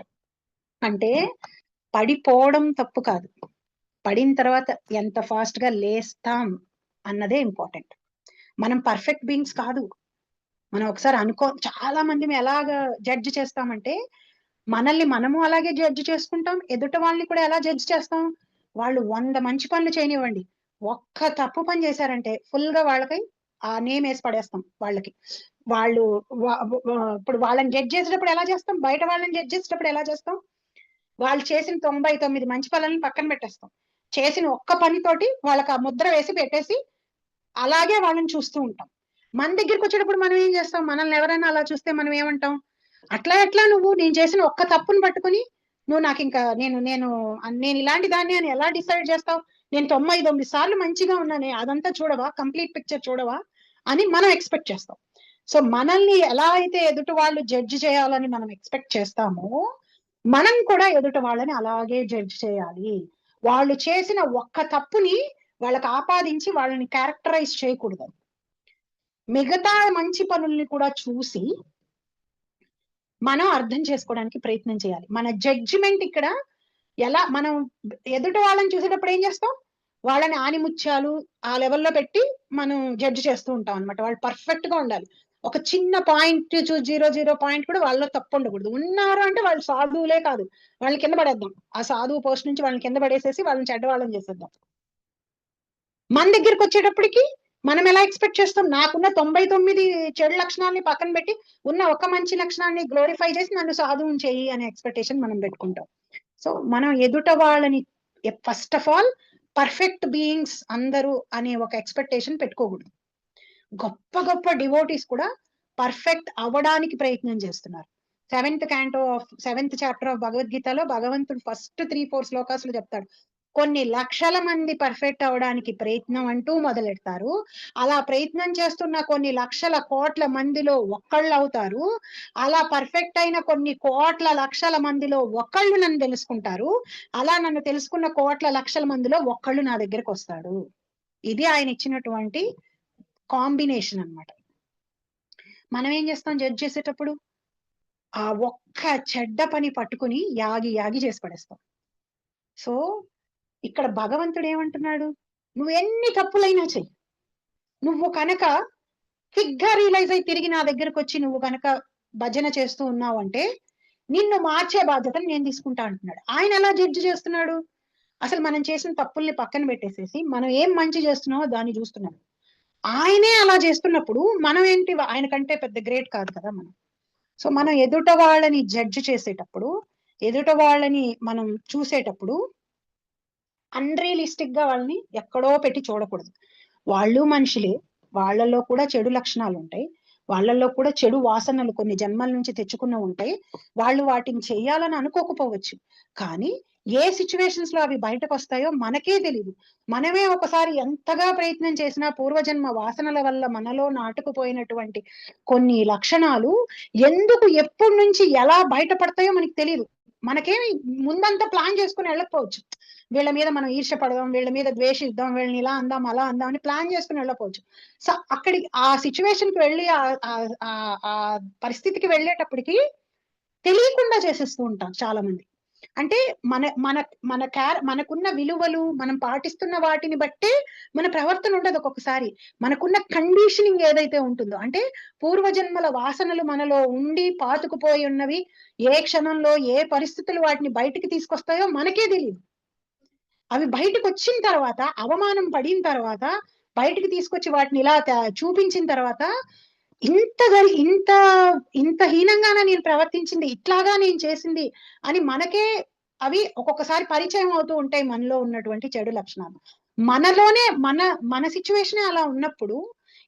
అంటే పడిపోవడం తప్పు కాదు, పడిన తర్వాత ఎంత ఫాస్ట్ గా లేస్తాం అన్నదే ఇంపార్టెంట్. మనం పర్ఫెక్ట్ బీయింగ్స్ కాదు. మనం ఒకసారి చాలా మంది ఎలాగ జడ్జి చేస్తామంటే మనల్ని మనము అలాగే జడ్జి చేసుకుంటాం, ఎదుట వాళ్ళని కూడా ఎలా జడ్జి చేస్తాం, వాళ్ళు 100 మంచి పనులు చేయనివ్వండి, ఒక్క తప్పు పని చేశారంటే ఫుల్ గా వాళ్ళకి ఆ నేమ్ వేసి పడేస్తాం. ఇప్పుడు వాళ్ళని జడ్జ్ చేసేటప్పుడు ఎలా చేస్తాం, బయట వాళ్ళని జడ్జ్ చేసేటప్పుడు ఎలా చేస్తాం, వాళ్ళు చేసిన 99 మంచి పనులను పక్కన పెట్టేస్తాం, చేసిన ఒక్క పనితోటి వాళ్ళకి ఆ ముద్ర వేసి పెట్టేసి అలాగే వాళ్ళని చూస్తూ ఉంటాం. మన దగ్గరికి వచ్చేటప్పుడు మనం ఏం చేస్తాం, మనల్ని ఎవరైనా అలా చూస్తే మనం ఏమంటాం, ఎట్లా నువ్వు నేను చేసిన ఒక్క తప్పును పట్టుకుని నువ్వు నాకు ఇంకా నేను ఇలాంటి దాన్ని అని ఎలా డిసైడ్ చేస్తావు, నేను 99 సార్లు మంచిగా ఉన్నానే, అదంతా చూడవా, కంప్లీట్ పిక్చర్ చూడవా అని మనం ఎక్స్పెక్ట్ చేస్తాం. సో మనల్ని ఎలా అయితే ఎదుటి వాళ్ళు జడ్జి చేయాలని మనం ఎక్స్పెక్ట్ చేస్తామో మనం కూడా ఎదుటి వాళ్ళని అలాగే జడ్జి చేయాలి. వాళ్ళు చేసిన ఒక్క తప్పుని వాళ్ళకి ఆపాదించి వాళ్ళని క్యారెక్టరైజ్ చేయకూడదు. మిగతా మంచి పనుల్ని కూడా చూసి మనం అర్థం చేసుకోవడానికి ప్రయత్నం చేయాలి. మన జడ్జిమెంట్ ఇక్కడ మనం ఎదుటి వాళ్ళని చూసేటప్పుడు ఏం చేస్తాం, వాళ్ళని ఆనిముత్యాలు ఆ లెవెల్లో పెట్టి మనం జడ్జి చేస్తూ ఉంటాం అనమాట. వాళ్ళు పర్ఫెక్ట్ గా ఉండాలి, ఒక చిన్న పాయింట్ 0 పాయింట్ కూడా వాళ్ళలో తప్పు ఉండకూడదు. ఉన్నారు అంటే వాళ్ళు సాధువులే కాదు, వాళ్ళని కింద పడేద్దాం, ఆ సాధువు పోస్ట్ నుంచి వాళ్ళని కింద పడేసేసి వాళ్ళని చెడ్డవాళ్ళని చేసేద్దాం. మన దగ్గరికి వచ్చేటప్పటికి మనం ఎలా ఎక్స్పెక్ట్ చేస్తాం, నాకున్న 99 చెడు లక్షణాలని పక్కన పెట్టి ఉన్న ఒక మంచి లక్షణాన్ని గ్లోరిఫై చేసి నన్ను సాధువుని చేయి అనే ఎక్స్పెక్టేషన్ మనం పెట్టుకుంటాం. సో మనం ఎదుట వాళ్ళని first of all perfect beings అందరూ అనే ఒక ఎక్స్పెక్టేషన్ పెట్టుకోకూడదు. గొప్ప డివోటీస్ కూడా పర్ఫెక్ట్ అవ్వడానికి ప్రయత్నం చేస్తున్నారు. 7th చాప్టర్ ఆఫ్ భగవద్గీతలో భగవంతుడు ఫస్ట్ 3-4 శ్లోకాసులు చెప్తాడు, కొన్ని లక్షల మంది పర్ఫెక్ట్ అవడానికి ప్రయత్నం అంటూ మొదలెడతారు. అలా ప్రయత్నం చేస్తున్న కొన్ని లక్షల కోట్ల మందిలో ఒక్కళ్ళు అవుతారు. అలా పర్ఫెక్ట్ అయిన కొన్ని కోట్ల లక్షల మందిలో ఒక్కళ్ళు నన్ను తెలుసుకుంటారు. అలా నన్ను తెలుసుకున్న కోట్ల లక్షల మందిలో ఒక్కళ్ళు నా దగ్గరకు వస్తాడు. ఇది ఆయన ఇచ్చినటువంటి కాంబినేషన్ అన్నమాట. మనం ఏం చేస్తాం జడ్జ్ చేసేటప్పుడు? ఆ ఒక్క చెడ్డ పని పట్టుకుని యాగి యాగి చేసి పడేస్తాం. సో ఇక్కడ భగవంతుడు ఏమంటున్నాడు? నువ్వు ఎన్ని తప్పులైనా చెయ్యి, నువ్వు కనుక క్విక్ గా రియలైజ్ అయి తిరిగి నా దగ్గరకు వచ్చి నువ్వు కనుక భజన చేస్తూ ఉన్నావు అంటే నిన్ను మార్చే బాధ్యతను నేను తీసుకుంటా అంటున్నాడు. ఆయన ఎలా జడ్జి చేస్తున్నాడు? అసలు మనం చేసిన తప్పుల్ని పక్కన పెట్టేసేసి మనం ఏం మంచి చేస్తున్నామో దాన్ని చూస్తున్నాడు. ఆయనే అలా చేస్తున్నప్పుడు మనం ఏంటి ఆయన కంటే పెద్ద గ్రేట్ కాదు కదా మనం. సో మనం ఎదుట వాళ్ళని జడ్జి చేసేటప్పుడు, ఎదుట వాళ్ళని మనం చూసేటప్పుడు అన్రియలిస్టిక్ గా వాళ్ళని ఎక్కడో పెట్టి చూడకూడదు. వాళ్ళు మనుషులే, వాళ్ళల్లో కూడా చెడు లక్షణాలు ఉంటాయి, వాళ్ళల్లో కూడా చెడు వాసనలు కొన్ని జన్మల నుంచి తెచ్చుకున్న ఉంటాయి. వాళ్ళు వాటిని చెయ్యాలని అనుకోకపోవచ్చు, కానీ ఏ సిచ్యువేషన్స్ లో అవి బయటకు వస్తాయో మనకే తెలియదు. మనమే ఒకసారి ఎంతగా ప్రయత్నం చేసినా పూర్వజన్మ వాసనల వల్ల మనలో నాటుకుపోయినటువంటి కొన్ని లక్షణాలు ఎందుకు ఎప్పటి నుంచి ఎలా బయటపడతాయో మనకి తెలియదు. మనకేమి ముందంతా ప్లాన్ చేసుకుని వెళ్ళకపోవచ్చు. వీళ్ళ మీద మనం ఈర్ష్య పడదాం, వీళ్ళ మీద ద్వేషిద్దాం, వీళ్ళని ఇలా అందాం అలా అందాం అని ప్లాన్ చేసుకుని వెళ్ళకపోవచ్చు. సో అక్కడికి ఆ సిచ్యువేషన్ కి వెళ్ళి ఆ పరిస్థితికి వెళ్ళేటప్పటికి తెలియకుండా చేసేస్తూ ఉంటాం చాలా మంది. అంటే మన మన మన మనకున్న విలువలు, మనం పాటిస్తున్న వాటిని బట్టే మన ప్రవర్తన ఉండదు. ఒక్కొక్కసారి మనకున్న కండిషనింగ్ ఏదైతే ఉంటుందో, అంటే పూర్వజన్మల వాసనలు మనలో ఉండి పాతుకుపోయి ఉన్నవి ఏ క్షణంలో ఏ పరిస్థితులు వాటిని బయటికి తీసుకొస్తాయో మనకే తెలియదు. అవి బయటకు వచ్చిన తర్వాత, అవమానం పడిన తర్వాత, బయటికి తీసుకొచ్చి వాటిని ఇలా చూపించిన తర్వాత ఇంత ఇంత ఇంత హీనంగానే నేను ప్రవర్తించింది, ఇట్లాగా నేను చేసింది అని మనకే అవి ఒక్కొక్కసారి పరిచయం అవుతూ ఉంటాయి మనలో ఉన్నటువంటి చెడు లక్షణాలు. మనలోనే మన మన సిచ్యువేషనే అలా ఉన్నప్పుడు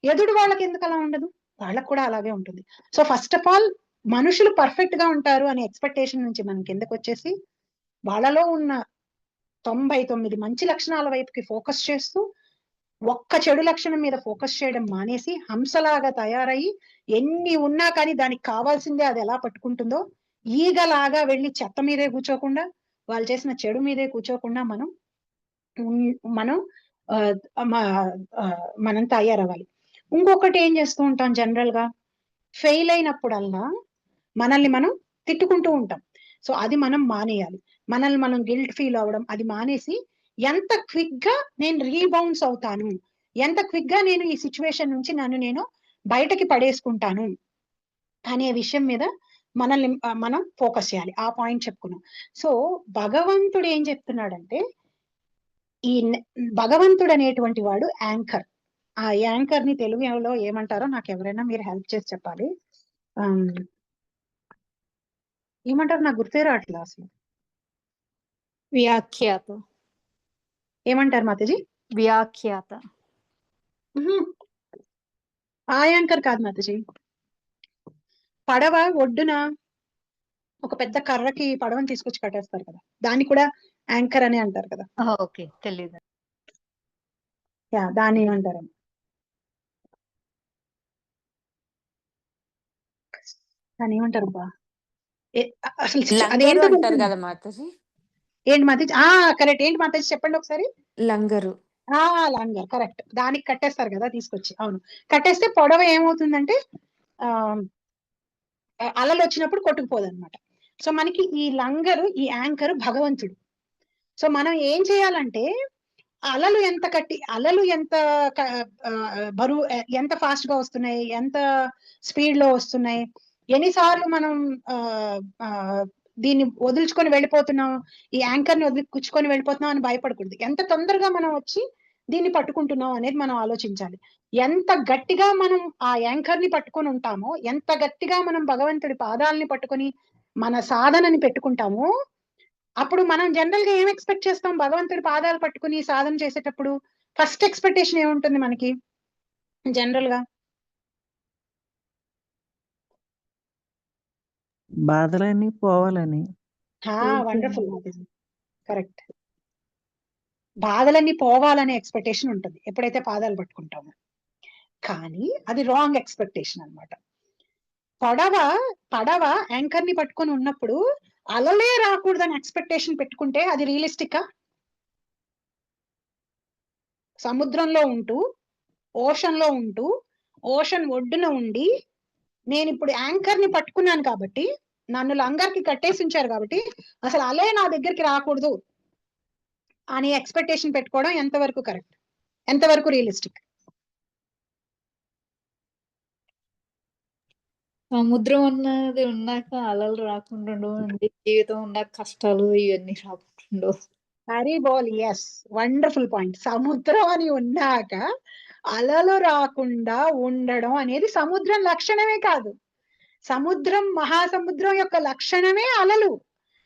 ఎదుటి వాళ్ళకి ఎందుకు అలా ఉండదు? వాళ్ళకు కూడా అలాగే ఉంటుంది. సో ఫస్ట్ ఆఫ్ ఆల్ మనుషులు పర్ఫెక్ట్ గా ఉంటారు అనే ఎక్స్పెక్టేషన్ నుంచి మనం కిందకు వచ్చేసి వాళ్ళలో ఉన్న 99 మంచి లక్షణాల వైపుకి ఫోకస్ చేస్తూ ఒక్క చెడు లక్షణం మీద ఫోకస్ చేయడం మానేసి హంసలాగా తయారయ్యి ఎన్ని ఉన్నా కానీ దానికి కావాల్సిందే అది ఎలా పట్టుకుంటుందో ఈగలాగా వెళ్ళి చెత్త మీదే కూర్చోకుండా, వాళ్ళు చేసిన చెడు మీదే కూర్చోకుండా మనం మనం మనం తయారవ్వాలి. ఇంకొకటి ఏం చేస్తూ ఉంటాం జనరల్ గా, ఫెయిల్ అయినప్పుడల్లా మనల్ని మనం తిట్టుకుంటూ ఉంటాం. సో అది మనం మానేయాలి. మనల్ని మనం గిల్ట్ ఫీల్ అవ్వడం అది మానేసి ఎంత క్విక్ గా నేను రీబౌన్స్ అవుతాను, ఎంత క్విక్ గా నేను ఈ సిచ్యువేషన్ నుంచి నన్ను నేను బయటకి పడేసుకుంటాను అనే విషయం మీద మనల్ని మనం ఫోకస్ చేయాలి. ఆ పాయింట్ చెప్పుకున్నాం. సో భగవంతుడు ఏం చెప్తున్నాడంటే, ఈ భగవంతుడు అనేటువంటి వాడు యాంకర్. ఆ యాంకర్ ని తెలుగులో ఏమంటారో నాకు ఎవరైనా మీరు హెల్ప్ చేసి చెప్పాలి. ఏమంటారు? నాకు గుర్తే రావట్లేదు అసలు. వ్యాఖ్యాత. ఏమంటారు మాతాజీ? వ్యాఖ్యాత. ఆ యాంకర్ కాదు మాతాజీ. పడవ ఒడ్డున ఒక పెద్ద కర్రకి పడవని తీసుకొచ్చి కట్టేస్తారు కదా, దాన్ని కూడా యాంకర్ అని అంటారు కదా. ఓకే, తెలీదు. దాన్ని ఏమంటారు? దాన్ని ఏమంటారు బా? అసలు లంగరు అంటారు కదా మాతాజీ. ఏంటి మాతాజీ? కరెక్ట్. ఏంటి మాతాజీ చెప్పండి ఒకసారి. లంగరు. లంగర్, కరెక్ట్. దానికి కట్టేస్తారు కదా తీసుకొచ్చి. అవును, కట్టేస్తే పొడవ ఏమవుతుందంటే అలలు వచ్చినప్పుడు కొట్టుకుపోదు అనమాట. సో మనకి ఈ లంగరు, ఈ యాంకర్ భగవంతుడు. సో మనం ఏం చేయాలంటే అలలు ఎంత బరువు, ఎంత ఫాస్ట్ గా వస్తున్నాయి, ఎంత స్పీడ్ లో వస్తున్నాయి, ఎన్నిసార్లు మనం దీన్ని వదులుచుకొని వెళ్ళిపోతున్నాం, ఈ యాంకర్ ని వదిలికుచ్చుకొని వెళ్ళిపోతున్నాం అని భయపడకూడదు. ఎంత తొందరగా మనం వచ్చి దీన్ని పట్టుకుంటున్నాం అనేది మనం ఆలోచించాలి. ఎంత గట్టిగా మనం ఆ యాంకర్ ని పట్టుకొని ఉంటామో, ఎంత గట్టిగా మనం భగవంతుడి పాదాలని పట్టుకొని మన సాధనని పెట్టుకుంటామో, అప్పుడు మనం జనరల్ గా ఏం ఎక్స్పెక్ట్ చేస్తాం? భగవంతుడి పాదాలు పట్టుకుని సాధన చేసేటప్పుడు ఫస్ట్ ఎక్స్పెక్టేషన్ ఏముంటుంది మనకి జనరల్ గా? బాధలని పోవాలని. Wonderful, correct. బాధలన్నీ పోవాలనే ఎక్స్పెక్టేషన్ ఉంటుంది ఎప్పుడైతే పాదాలు పట్టుకుంటామో. కానీ అది రాంగ్ ఎక్స్పెక్టేషన్ అన్నమాట. పడవ యాంకర్ ని పట్టుకొని ఉన్నప్పుడు అలలే రాకూడదని ఎక్స్పెక్టేషన్ పెట్టుకుంటే అది రియలిస్టిక్. సముద్రంలో ఉంటూ ఓషన్ ఒడ్డున ఉండి నేను ఇప్పుడు యాంకర్ ని పట్టుకున్నాను కాబట్టి, నన్ను లంగర్ కి కట్టేసి ఉంచారు కాబట్టి అసలు అలే నా దగ్గరికి రాకూడదు అని ఎక్స్పెక్టేషన్ పెట్టుకోవడం ఎంతవరకు కరెక్ట్, ఎంతవరకు రియలిస్టిక్? సముద్రం ఉన్నది ఉన్నాక అలలు రాకుండా ఉండవు, జీవితం ఉన్నాక కష్టాలు ఇవన్నీ రాకుండా ఉండవు. హరి బోల్, ఎస్, వండర్ఫుల్ పాయింట్. సముద్రం అని ఉన్నాక అలలు రాకుండా ఉండడం అనేది సముద్రం లక్షణమే కాదు, మహాసముద్రం యొక్క లక్షణమే అలలు.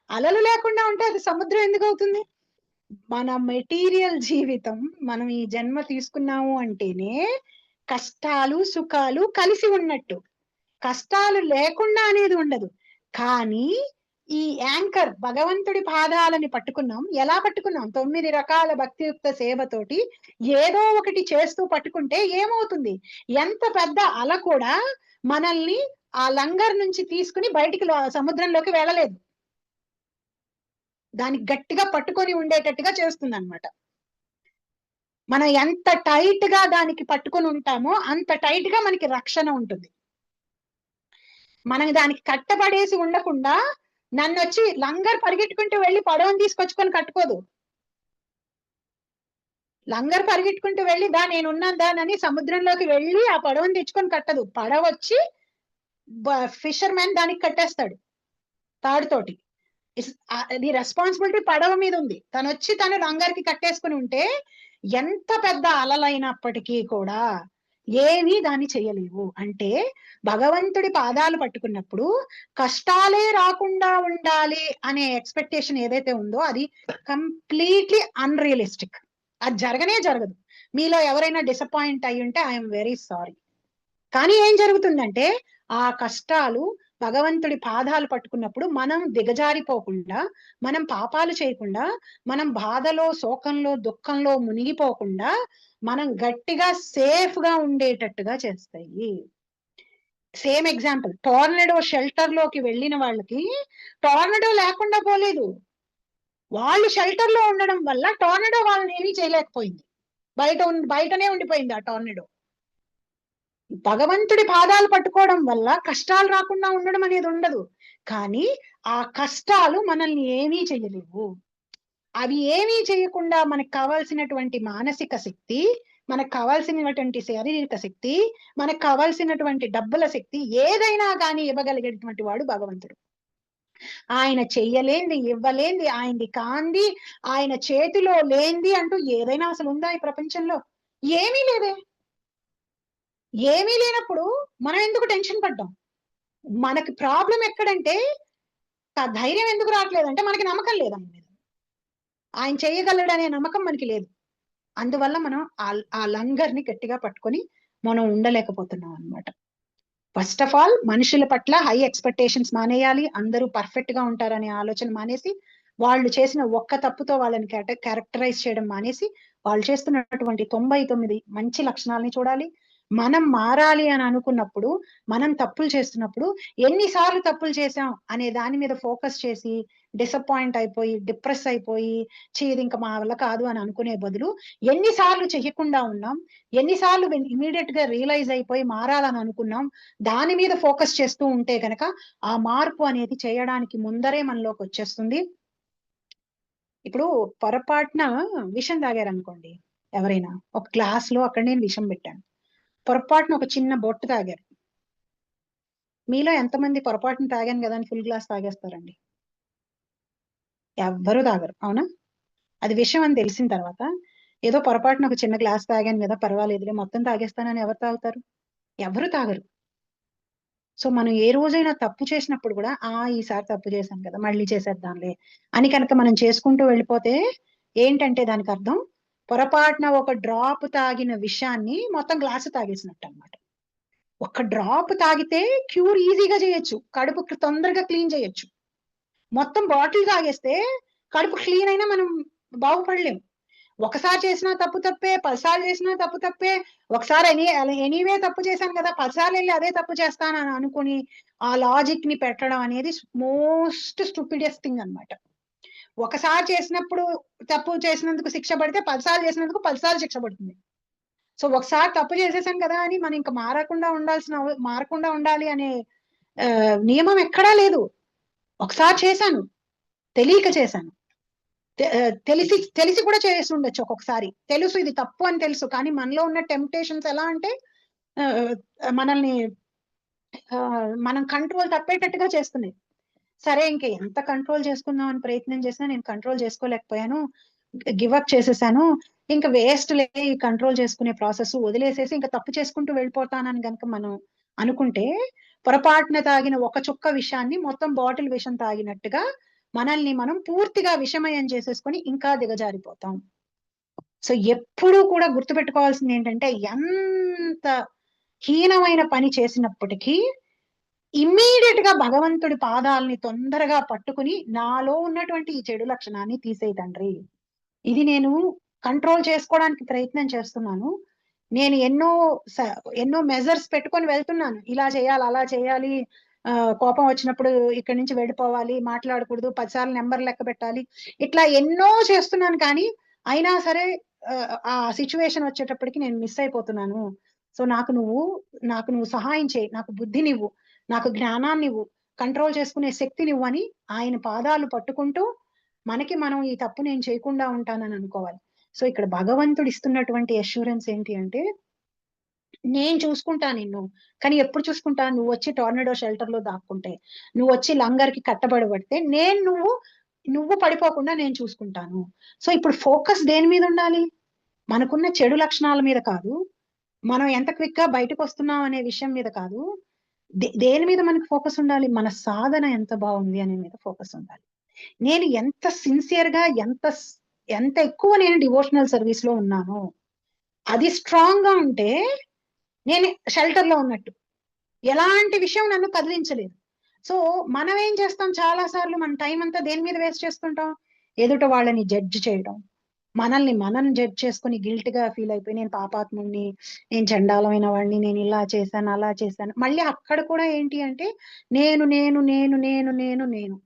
అలలు లేకుండా ఉంటే అది సముద్రం ఎందుకు అవుతుంది? మన మెటీరియల్ జీవితం, మనం ఈ జన్మ తీసుకున్నాము అంటేనే కష్టాలు సుఖాలు కలిసి ఉన్నట్టు, కష్టాలు లేకుండా అనేది ఉండదు. కానీ ఈ యాంకర్ భగవంతుడి పాదాలని పట్టుకున్నాం. ఎలా పట్టుకున్నాం? 9 రకాల భక్తియుక్త సేవతోటి ఏదో ఒకటి చేస్తూ పట్టుకుంటే ఏమవుతుంది? ఎంత పెద్ద అల కూడా మనల్ని ఆ లంగర్ నుంచి తీసుకుని బయటికి సముద్రంలోకి వెళ్ళలేదు, దానికి గట్టిగా పట్టుకొని ఉండేటట్టుగా చేస్తుంది అన్నమాట. మనం ఎంత టైట్ గా దానికి పట్టుకొని ఉంటామో అంత టైట్ గా మనకి రక్షణ ఉంటుంది. మనం దానికి కట్టబడేసి ఉండకుండా నన్ను వచ్చి లంగర్ పరిగెట్టుకుంటూ వెళ్ళి పడవని తీసుకొచ్చుకొని కట్టుకోదు. లంగర్ పరిగెట్టుకుంటూ వెళ్ళి నేనున్నాను దానని సముద్రంలోకి వెళ్ళి ఆ పడవని తెచ్చుకొని కట్టదు. పడవ వచ్చి ఫిషర్ మ్యాన్ దానికి కట్టేస్తాడు తాడుతోటి. అది రెస్పాన్సిబిలిటీ పడవ మీద ఉంది. తను లంగర్ కి కట్టేసుకుని ఉంటే ఎంత పెద్ద అలలైనప్పటికీ కూడా ఏమీ దాన్ని చెయ్యలేవు. అంటే భగవంతుడి పాదాలు పట్టుకున్నప్పుడు కష్టాలే రాకుండా ఉండాలి అనే ఎక్స్పెక్టేషన్ ఏదైతే ఉందో అది కంప్లీట్లీ అన్రియలిస్టిక్. అది జరగనే జరగదు. మీలో ఎవరైనా డిసప్పాయింట్ అయి ఉంటే ఐఎమ్ వెరీ సారీ. కానీ ఏం జరుగుతుందంటే ఆ కష్టాలు భగవంతుడి పాదాలు పట్టుకున్నప్పుడు మనం దిగజారిపోకుండా, మనం పాపాలు చేయకుండా, మనం బాధలో శోకంలో దుఃఖంలో మునిగిపోకుండా మనం గట్టిగా సేఫ్ గా ఉండేటట్టుగా చేస్తాయి. సేమ్ ఎగ్జాంపుల్, టోర్నడో షెల్టర్ లోకి వెళ్ళిన వాళ్ళకి టోర్నడో లేకుండా పోలేదు. వాళ్ళు షెల్టర్ లో ఉండడం వల్ల టోర్నడో వాళ్ళని ఏమీ చేయలేకపోయింది. బయటనే ఉండిపోయింది ఆ టోర్నడో. భగవంతుడి పాదాలు పట్టుకోవడం వల్ల కష్టాలు రాకుండా ఉండడం అనేది ఉండదు. కానీ ఆ కష్టాలు మనల్ని ఏమీ చేయలేవు. అవి ఏమీ చేయకుండా మనకు కావాల్సినటువంటి మానసిక శక్తి, మనకు కావాల్సినటువంటి శారీరక శక్తి, మనకు కావాల్సినటువంటి డబ్బుల శక్తి ఏదైనా కానీ ఇవ్వగలిగేటువంటి వాడు భగవంతుడు. ఆయన చెయ్యలేంది, ఇవ్వలేంది, ఆయనది కాంది, ఆయన చేతిలో లేంది అంటూ ఏదైనా అసలు ఉందా ఈ ప్రపంచంలో? ఏమీ లేదే. ఏమీ లేనప్పుడు మనం ఎందుకు టెన్షన్ పడ్డాం? మనకి ప్రాబ్లం ఎక్కడంటే ధైర్యం ఎందుకు రావట్లేదంటే మనకి నమ్మకం లేదు ఆయన మీద, ఆయన చేయగలడు అనే నమ్మకం మనకి లేదు. అందువల్ల మనం ఆ లంగర్ ని గట్టిగా పట్టుకొని మనం ఉండలేకపోతున్నాం అన్నమాట. ఫస్ట్ ఆఫ్ ఆల్ మనుషుల పట్ల హై ఎక్స్పెక్టేషన్స్ మానేయాలి. అందరూ పర్ఫెక్ట్ గా ఉంటారనే ఆలోచన మానేసి, వాళ్ళు చేసిన ఒక్క తప్పుతో వాళ్ళని క్యారెక్టరైజ్ చేయడం మానేసి, వాళ్ళు చేస్తున్నటువంటి 99 మంచి లక్షణాలని చూడాలి. మనం మారాలి అని అనుకున్నప్పుడు, మనం తప్పులు చేస్తున్నప్పుడు ఎన్నిసార్లు తప్పులు చేశాం అనే దాని మీద ఫోకస్ చేసి డిసప్పాయింట్ అయిపోయి, డిప్రెస్ అయిపోయి, ఇది ఇంకా మా వల్ల కాదు అని అనుకునే బదులు ఎన్నిసార్లు చెయ్యకుండా ఉన్నాం, ఎన్నిసార్లు ఇమీడియట్ గా రియలైజ్ అయిపోయి మారాలని అనుకున్నాం, దాని మీద ఫోకస్ చేస్తూ ఉంటే గనక ఆ మార్పు అనేది చేయడానికి ముందరే మనలోకి వచ్చేస్తుంది. ఇప్పుడు పొరపాటున విషం తాగారనుకోండి, ఎవరైనా ఒక గ్లాస్ లో, అక్కడ నేను విషం పెట్టాను, పొరపాటున ఒక చిన్న బొట్టు తాగారు. మీలో ఎంతమంది పొరపాటున తాగాను కదా అని ఫుల్ గ్లాస్ తాగేస్తారండి? ఎవ్వరూ తాగరు, అవునా? అది విషయం అని తెలిసిన తర్వాత ఏదో పొరపాటున ఒక చిన్న గ్లాస్ తాగాను కదా పర్వాలేదులే మొత్తం తాగేస్తానని ఎవరు తాగుతారు? ఎవరు తాగరు. సో మనం ఏ రోజైనా తప్పు చేసినప్పుడు కూడా ఈసారి తప్పు చేశాను కదా మళ్ళీ చేసేద్దాంలే అని కనుక మనం చేసుకుంటూ వెళ్ళిపోతే ఏంటంటే దానికి అర్థం పొరపాటున ఒక డ్రాప్ తాగిన విషయాన్ని మొత్తం గ్లాసు తాగేసినట్టు అన్నమాట. ఒక డ్రాప్ తాగితే క్యూర్ ఈజీగా చేయొచ్చు, కడుపు తొందరగా క్లీన్ చేయొచ్చు. మొత్తం బాటిల్ తాగేస్తే కడుపు క్లీన్ అయినా మనం బాగుపడలేము. ఒకసారి చేసినా తప్పు తప్పే, 10 సార్లు చేసినా తప్పు తప్పే. ఒకసారి ఎనీవే తప్పు చేశాను కదా, 10 సార్లు వెళ్ళి అదే తప్పు చేస్తానని అనుకుని ఆ లాజిక్ ని పెట్టడం అనేది మోస్ట్ స్టూపిడెస్ట్ థింగ్ అన్నమాట. ఒకసారి చేసినప్పుడు తప్పు చేసినందుకు శిక్ష పడితే 10 సార్లు చేసినందుకు 10 సార్లు శిక్ష పడుతుంది. సో ఒకసారి తప్పు చేసేసాం కదా అని మనం ఇంకా మారకుండా ఉండాలి అనే నియమం ఎక్కడా లేదు. ఒకసారి చేశాను, తెలియక చేశాను, తెలిసి కూడా చేసి ఉండొచ్చు. ఒక్కొక్కసారి తెలుసు ఇది తప్పు అని తెలుసు, కానీ మనలో ఉన్న టెంప్టేషన్స్ ఎలా అంటే మనల్ని మనం కంట్రోల్ తప్పేటట్టుగా చేస్తున్నాయి. సరే ఇంకా ఎంత కంట్రోల్ చేసుకుందాం అని ప్రయత్నం చేసినా నేను కంట్రోల్ చేసుకోలేకపోయాను, గివప్ చేసేసాను, ఇంకా వేస్ట్ లే ఈ కంట్రోల్ చేసుకునే ప్రాసెస్, వదిలేసేసి ఇంకా తప్పు చేసుకుంటూ వెళ్ళిపోతానని కనుక మనం అనుకుంటే పొరపాటున తాగిన ఒక చుక్క విషాన్ని మొత్తం బాటిల్ విషం తాగినట్టుగా మనల్ని మనం పూర్తిగా విషమయం చేసేసుకొని ఇంకా దిగజారిపోతాం. సో ఎప్పుడూ కూడా గుర్తుపెట్టుకోవాల్సింది ఏంటంటే ఎంత హీనమైన పని చేసినప్పటికీ ఇమ్మీడియట్ గా భగవంతుడి పాదాలని తొందరగా పట్టుకుని నాలో ఉన్నటువంటి ఈ చెడు లక్షణాన్ని తీసేయి తండ్రి, ఇది నేను కంట్రోల్ చేసుకోవడానికి ప్రయత్నం చేస్తున్నాను, నేను ఎన్నో మెజర్స్ పెట్టుకొని వెళ్తున్నాను, ఇలా చేయాలి అలా చేయాలి, కోపం వచ్చినప్పుడు ఇక్కడి నుంచి వెళ్ళిపోవాలి, మాట్లాడకూడదు, 10 సార్లు నెంబర్ లెక్క పెట్టాలి, ఇట్లా ఎన్నో చేస్తున్నాను, కానీ అయినా సరే ఆ సిచ్యువేషన్ వచ్చేటప్పటికి నేను మిస్ అయిపోతున్నాను. సో నాకు నువ్వు సహాయం చేయి, నాకు బుద్ధినివ్వు, నాకు జ్ఞానాన్నివ్వు, కంట్రోల్ చేసుకునే శక్తినివ్వు అని ఆయన పాదాలు పట్టుకుంటూ మనకి మనం ఈ తప్పు నేను చేయకుండా ఉంటానని అనుకోవాలి. సో ఇక్కడ భగవంతుడు ఇస్తున్నటువంటి అష్యూరెన్స్ ఏంటి అంటే నేను చూసుకుంటా నిన్ను, కానీ ఎప్పుడు చూసుకుంటా, నువ్వు వచ్చి టోర్నడో షెల్టర్ లో దాక్కుంటే, నువ్వు వచ్చి లంగర్ కి కట్టబడబడితే నువ్వు పడిపోకుండా నేను చూసుకుంటాను. సో ఇప్పుడు ఫోకస్ దేని మీద ఉండాలి? మనకున్న చెడు లక్షణాల మీద కాదు, మనం ఎంత క్విక్ గా బయటకు వస్తున్నాం అనే విషయం మీద కాదు, దేని మీద మనకు ఫోకస్ ఉండాలి? మన సాధన ఎంత బాగుంది అనే మీద ఫోకస్ ఉండాలి. నేను ఎంత సిన్సియర్ గా ఎంత ఎక్కువ నేను డివోషనల్ సర్వీస్ లో ఉన్నాను, అది స్ట్రాంగ్ గా ఉంటే నేను షెల్టర్ లో ఉన్నట్టు, ఎలాంటి విషయం నన్ను కదిలించలేదు. సో మనం ఏం చేస్తాం, చాలా సార్లు మన టైం అంతా దేని మీద వేస్ట్ చేస్తుంటాం? ఎదుట వాళ్ళని జడ్జ్ చేయడం, మనం జడ్జ్ చేసుకుని గిల్ట్ గా ఫీల్ అయిపోయి నేను పాపాత్ముడిని, నేను చండాలమైన వాడిని, నేను ఇలా చేశాను అలా చేశాను. మళ్ళీ అక్కడ కూడా ఏంటి అంటే నేను నేను నేను నేను నేను నేను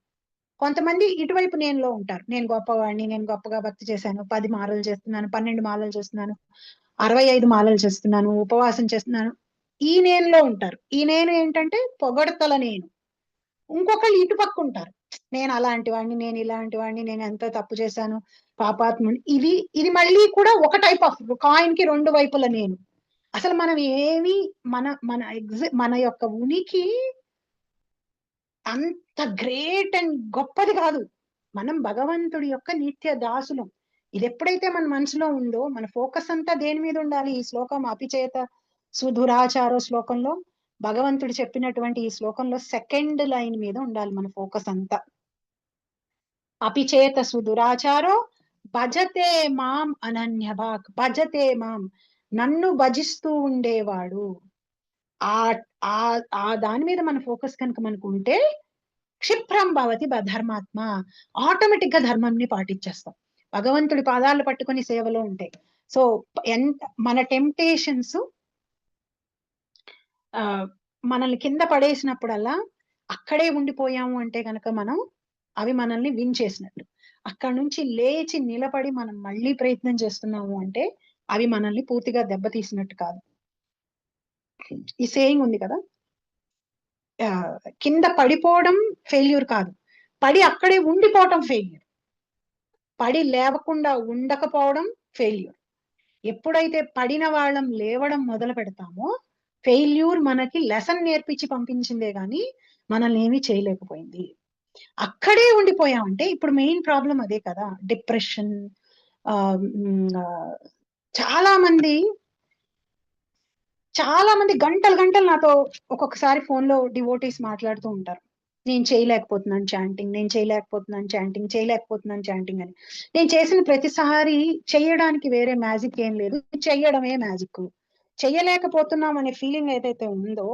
కొంతమంది ఇటువైపు నేనులో ఉంటారు, నేను గొప్పవాడిని, నేను గొప్పగా భక్తి చేశాను, 10 మాలలు చేస్తున్నాను, 12 మాలలు చేస్తున్నాను, 65 మాలలు చేస్తున్నాను, ఉపవాసం చేస్తున్నాను, ఈ నేనులో ఉంటారు. ఈ నేను ఏంటంటే పొగడతల నేను. ఇంకొకళ్ళు ఇటు పక్క ఉంటారు, నేను అలాంటి వాడిని, నేను ఇలాంటి వాడిని, నేను ఎంతో తప్పు చేశాను, పాపాత్ముని. ఇది మళ్ళీ కూడా ఒక టైప్ ఆఫ్ కాయిన్ కి 2 వైపుల నేను. అసలు మనం ఏమి మన యొక్క ఉనికి అంత గ్రేట్ అండ్ గొప్పది కాదు, మనం భగవంతుడి యొక్క నిత్య దాసులం. ఇది ఎప్పుడైతే మన మనసులో ఉందో మన ఫోకస్ అంతా దేని మీద ఉండాలి? ఈ శ్లోకం అపిచేత సుదురాచారో శ్లోకంలో భగవంతుడు చెప్పినటువంటి ఈ శ్లోకంలో సెకండ్ లైన్ మీద ఉండాలి మన ఫోకస్ అంతా. అపిచేత సుదురాచారో భజతే మాం అనన్యభాక్, భజతే మాం, నన్ను భజిస్తూ ఉండేవాడు. ఆ దాని మీద మన ఫోకస్ కనుక మనకు ఉంటే క్షిప్రం భవతి ధర్మాత్మ, ఆటోమేటిక్ గా ధర్మంని పాటించేస్తాం భగవంతుడి పాదాలు పట్టుకుని సేవలో ఉంటాయి. సో మన టెంప్టేషన్స్ మనల్ని కింద పడేసినప్పుడల్లా అక్కడే ఉండిపోయాము అంటే కనుక మనం అవి మనల్ని విన్ చేసినట్టు. అక్కడ నుంచి లేచి నిలబడి మనం మళ్ళీ ప్రయత్నం చేస్తున్నాము అంటే అవి మనల్ని పూర్తిగా దెబ్బతీసినట్టు కాదు. ఈ సేయింగ్ ఉంది కదా, కింద పడిపోవడం ఫెయిల్యూర్ కాదు, పడి అక్కడే ఉండిపోవటం ఫెయిల్యూర్. పడి లేవకుండా ఉండకపోవడం ఫెయిల్యూర్. ఎప్పుడైతే పడిన వాళ్ళం లేవడం మొదలు పెడతామో ఫెయిల్యూర్ మనకి లెసన్ నేర్పించి పంపించిందే గాని మనల్ని ఏమీ చేయలేకపోయింది. అక్కడే ఉండిపోయామంటే ఇప్పుడు మెయిన్ ప్రాబ్లం అదే కదా, డిప్రెషన్. చాలా మంది గంటలు నాతో ఒక్కొక్కసారి ఫోన్ లో డివోటీస్ మాట్లాడుతూ ఉంటారు, నేను చేయలేకపోతున్నాను చాంటింగ్, నేను చేయలేకపోతున్నాను చాంటింగ్, చేయలేకపోతున్నాను చాంటింగ్ అని. నేను చేసిన ప్రతిసారి చేయడానికి వేరే మ్యాజిక్ ఏం లేదు, చెయ్యడమే మ్యాజిక్. చెయ్యలేకపోతున్నాం అనే ఫీలింగ్ ఏదైతే ఉందో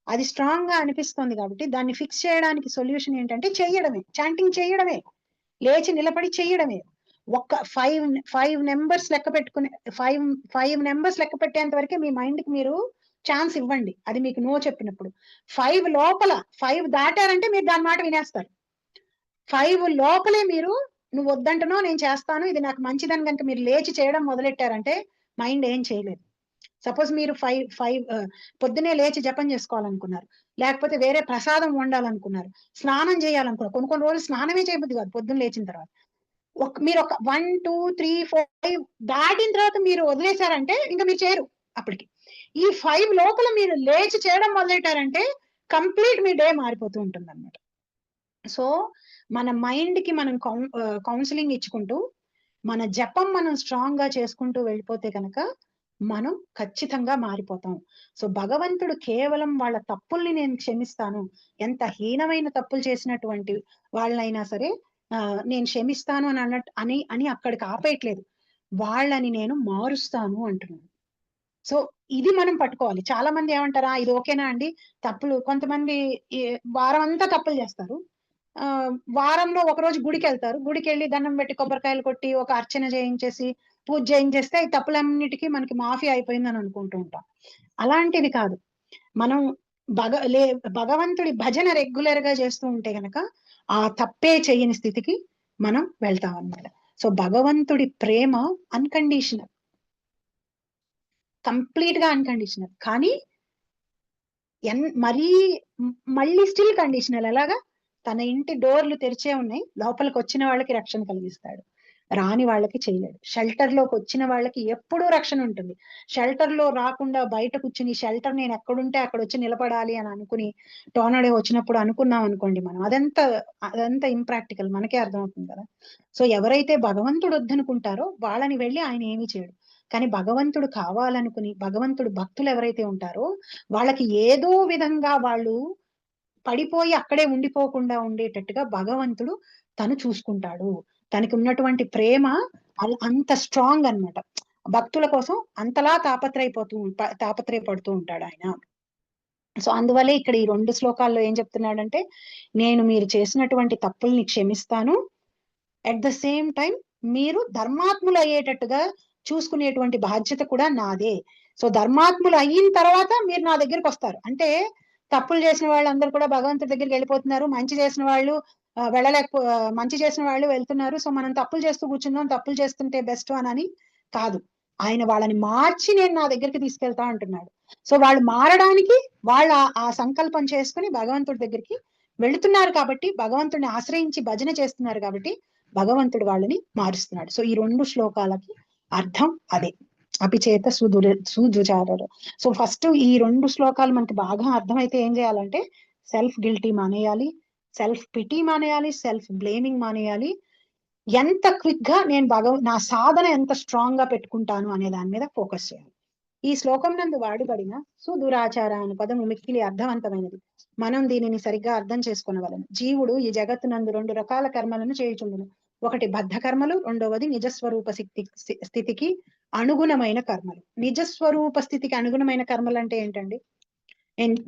అది స్ట్రాంగ్ గా అనిపిస్తుంది కాబట్టి దాన్ని ఫిక్స్ చేయడానికి సొల్యూషన్ ఏంటంటే చెయ్యడమే, చాంటింగ్ చేయడమే, లేచి నిలబడి చెయ్యడమే. ఒక్క 5 నెంబర్స్ లెక్క పెట్టుకునే 5 నెంబర్స్ లెక్క పెట్టేంత వరకే మీ మైండ్ కి మీరు ఛాన్స్ ఇవ్వండి. అది మీకు నో చెప్పినప్పుడు 5 లోపల 5 దాటారంటే మీరు దాని మాట వినేస్తారు. 5 లోపలే మీరు నువ్వు వద్దంటున్నావు, నేను చేస్తాను, ఇది నాకు మంచిదని కనుక మీరు లేచి చేయడం మొదలెట్టారంటే మైండ్ ఏం చేయలేదు. సపోజ్ మీరు 5 పొద్దునే లేచి జపం చేసుకోవాలనుకున్నారు, లేకపోతే వేరే ప్రసాదం వండాలనుకున్నారు, స్నానం చేయాలనుకున్నారు. కొన్ని రోజులు స్నానమే చేయబుద్ది కాదు పొద్దున్న లేచిన తర్వాత. మీరు ఒక 1, 2, 3, 4, 5 దాటిన తర్వాత మీరు వదిలేశారంటే ఇంకా మీరు చేయరు. అప్పటికి ఈ 5 లోపల మీరు లేచి చేయడం మొదలెట్టారంటే కంప్లీట్ మీ డే మారిపోతూ ఉంటుంది అన్నమాట. సో మన మైండ్ కి మనం కౌన్సిలింగ్ ఇచ్చుకుంటూ మన జపం మనం స్ట్రాంగ్ గా చేసుకుంటూ వెళ్ళిపోతే కనుక మనం ఖచ్చితంగా మారిపోతాం. సో భగవంతుడు కేవలం వాళ్ళ తప్పుల్ని నేను క్షమిస్తాను, ఎంత హీనమైన తప్పులు చేసినటువంటి వాళ్ళైనా సరే నేను క్షమిస్తాను అని అని అక్కడికి ఆపేయట్లేదు, వాళ్ళని నేను మారుస్తాను అంటున్నాను. సో ఇది మనం పట్టుకోవాలి. చాలా మంది ఏమంటారా, ఇది ఓకేనా అండి, తప్పులు కొంతమంది వారం అంతా తప్పులు చేస్తారు, వారంలో ఒకరోజు గుడికి వెళ్తారు, గుడికి వెళ్ళి దండం పెట్టి కొబ్బరికాయలు కొట్టి ఒక అర్చన చేయించేసి పూజ చేయించేస్తే ఈ తప్పులన్నిటికీ మనకి మాఫీ అయిపోయిందని అనుకుంటూ ఉంటాం. అలాంటిది కాదు. మనం భగవంతుడి భజన రెగ్యులర్ గా చేస్తూ ఉంటే గనక ఆ తప్పే చేయని స్థితికి మనం వెళ్తాం అన్నమాట. సో భగవంతుడి ప్రేమ అన్కండిషనల్, కంప్లీట్ గా అన్కండిషనల్, కానీ మళ్ళీ స్టిల్ కండిషనల్. ఎలాగా, తన ఇంటి డోర్లు తెరిచే ఉన్నాయి, లోపలికి వచ్చిన వాళ్ళకి రక్షణ కలిగిస్తాడు, రాని వాళ్ళకి చేయలేడు. షెల్టర్ లోకి వచ్చిన వాళ్ళకి ఎప్పుడూ రక్షణ ఉంటుంది. షెల్టర్ లో రాకుండా బయట కూర్చుని షెల్టర్ నేను ఎక్కడుంటే అక్కడ వచ్చి నిలబడాలి అని అనుకుని టోర్నడో వచ్చినప్పుడు అనుకున్నాం అనుకోండి, మనం అదంతా ఇంప్రాక్టికల్, మనకే అర్థమవుతుంది కదా. సో ఎవరైతే భగవంతుడు వద్దనుకుంటారో వాళ్ళని వెళ్ళి ఆయన ఏమీ చేయడు. కానీ భగవంతుడు కావాలనుకుని భగవంతుడు భక్తులు ఎవరైతే ఉంటారో వాళ్ళకి ఏదో విధంగా వాళ్ళు పడిపోయి అక్కడే ఉండిపోకుండా ఉండేటట్టుగా భగవంతుడు తను చూసుకుంటాడు. తనకి ఉన్నటువంటి ప్రేమ అంత స్ట్రాంగ్ అన్నమాట. భక్తుల కోసం అంతలా తాపత్రయపడుతూ ఉంటాడు ఆయన. సో అందువల్లే ఇక్కడ ఈ 2 శ్లోకాల్లో ఏం చెప్తున్నాడంటే, నేను మీరు చేసినటువంటి తప్పుల్ని క్షమిస్తాను, అట్ ద సేమ్ టైం మీరు ధర్మాత్ములు అయ్యేటట్టుగా చూసుకునేటువంటి బాధ్యత కూడా నాదే. సో ధర్మాత్ములు అయిన తర్వాత మీరు నా దగ్గరికి వస్తారు. అంటే తప్పులు చేసిన వాళ్ళందరూ కూడా భగవంతుడి దగ్గరికి వెళ్ళిపోతున్నారు, మంచి చేసిన వాళ్ళు మంచి చేసిన వాళ్ళు వెళ్తున్నారు, సో మనం తప్పులు చేస్తూ కూర్చుందాం, తప్పులు చేస్తుంటే బెస్ట్ అని కాదు. ఆయన వాళ్ళని మార్చి నేను నా దగ్గరికి తీసుకెళ్తా అంటున్నాడు. సో వాళ్ళు మారడానికి వాళ్ళు ఆ సంకల్పం చేసుకుని భగవంతుడి దగ్గరికి వెళుతున్నారు కాబట్టి, భగవంతుడిని ఆశ్రయించి భజన చేస్తున్నారు కాబట్టి భగవంతుడు వాళ్ళని మారుస్తున్నాడు. సో ఈ 2 శ్లోకాలకి అర్థం అదే, అపిచేత సుదుచారరు. సో ఫస్ట్ ఈ 2 శ్లోకాలు మనకి బాగా అర్థమైతే ఏం చేయాలంటే, సెల్ఫ్ గిల్టీ మానేయాలి, సెల్ఫ్ పిటీ మానేయాలి, సెల్ఫ్ బ్లేమింగ్ మానేయాలి. ఎంత క్విక్ గా నేను నా సాధన ఎంత స్ట్రాంగ్ గా పెట్టుకుంటాను అనే దాని మీద ఫోకస్ చేయాలి. ఈ శ్లోకం నందు వాడబడిన సుదురాచార అనే పదము మిక్కిలి అర్థవంతమైనది. మనం దీనిని సరిగ్గా అర్థం చేసుకునవలను. జీవుడు ఈ జగత్తునందు 2 రకాల కర్మలను చేయుచుండును. ఒకటి బద్ధ కర్మలు, రెండవది నిజస్వరూప స్థితికి అనుగుణమైన కర్మలు. నిజస్వరూప స్థితికి అనుగుణమైన కర్మలు అంటే ఏంటండి?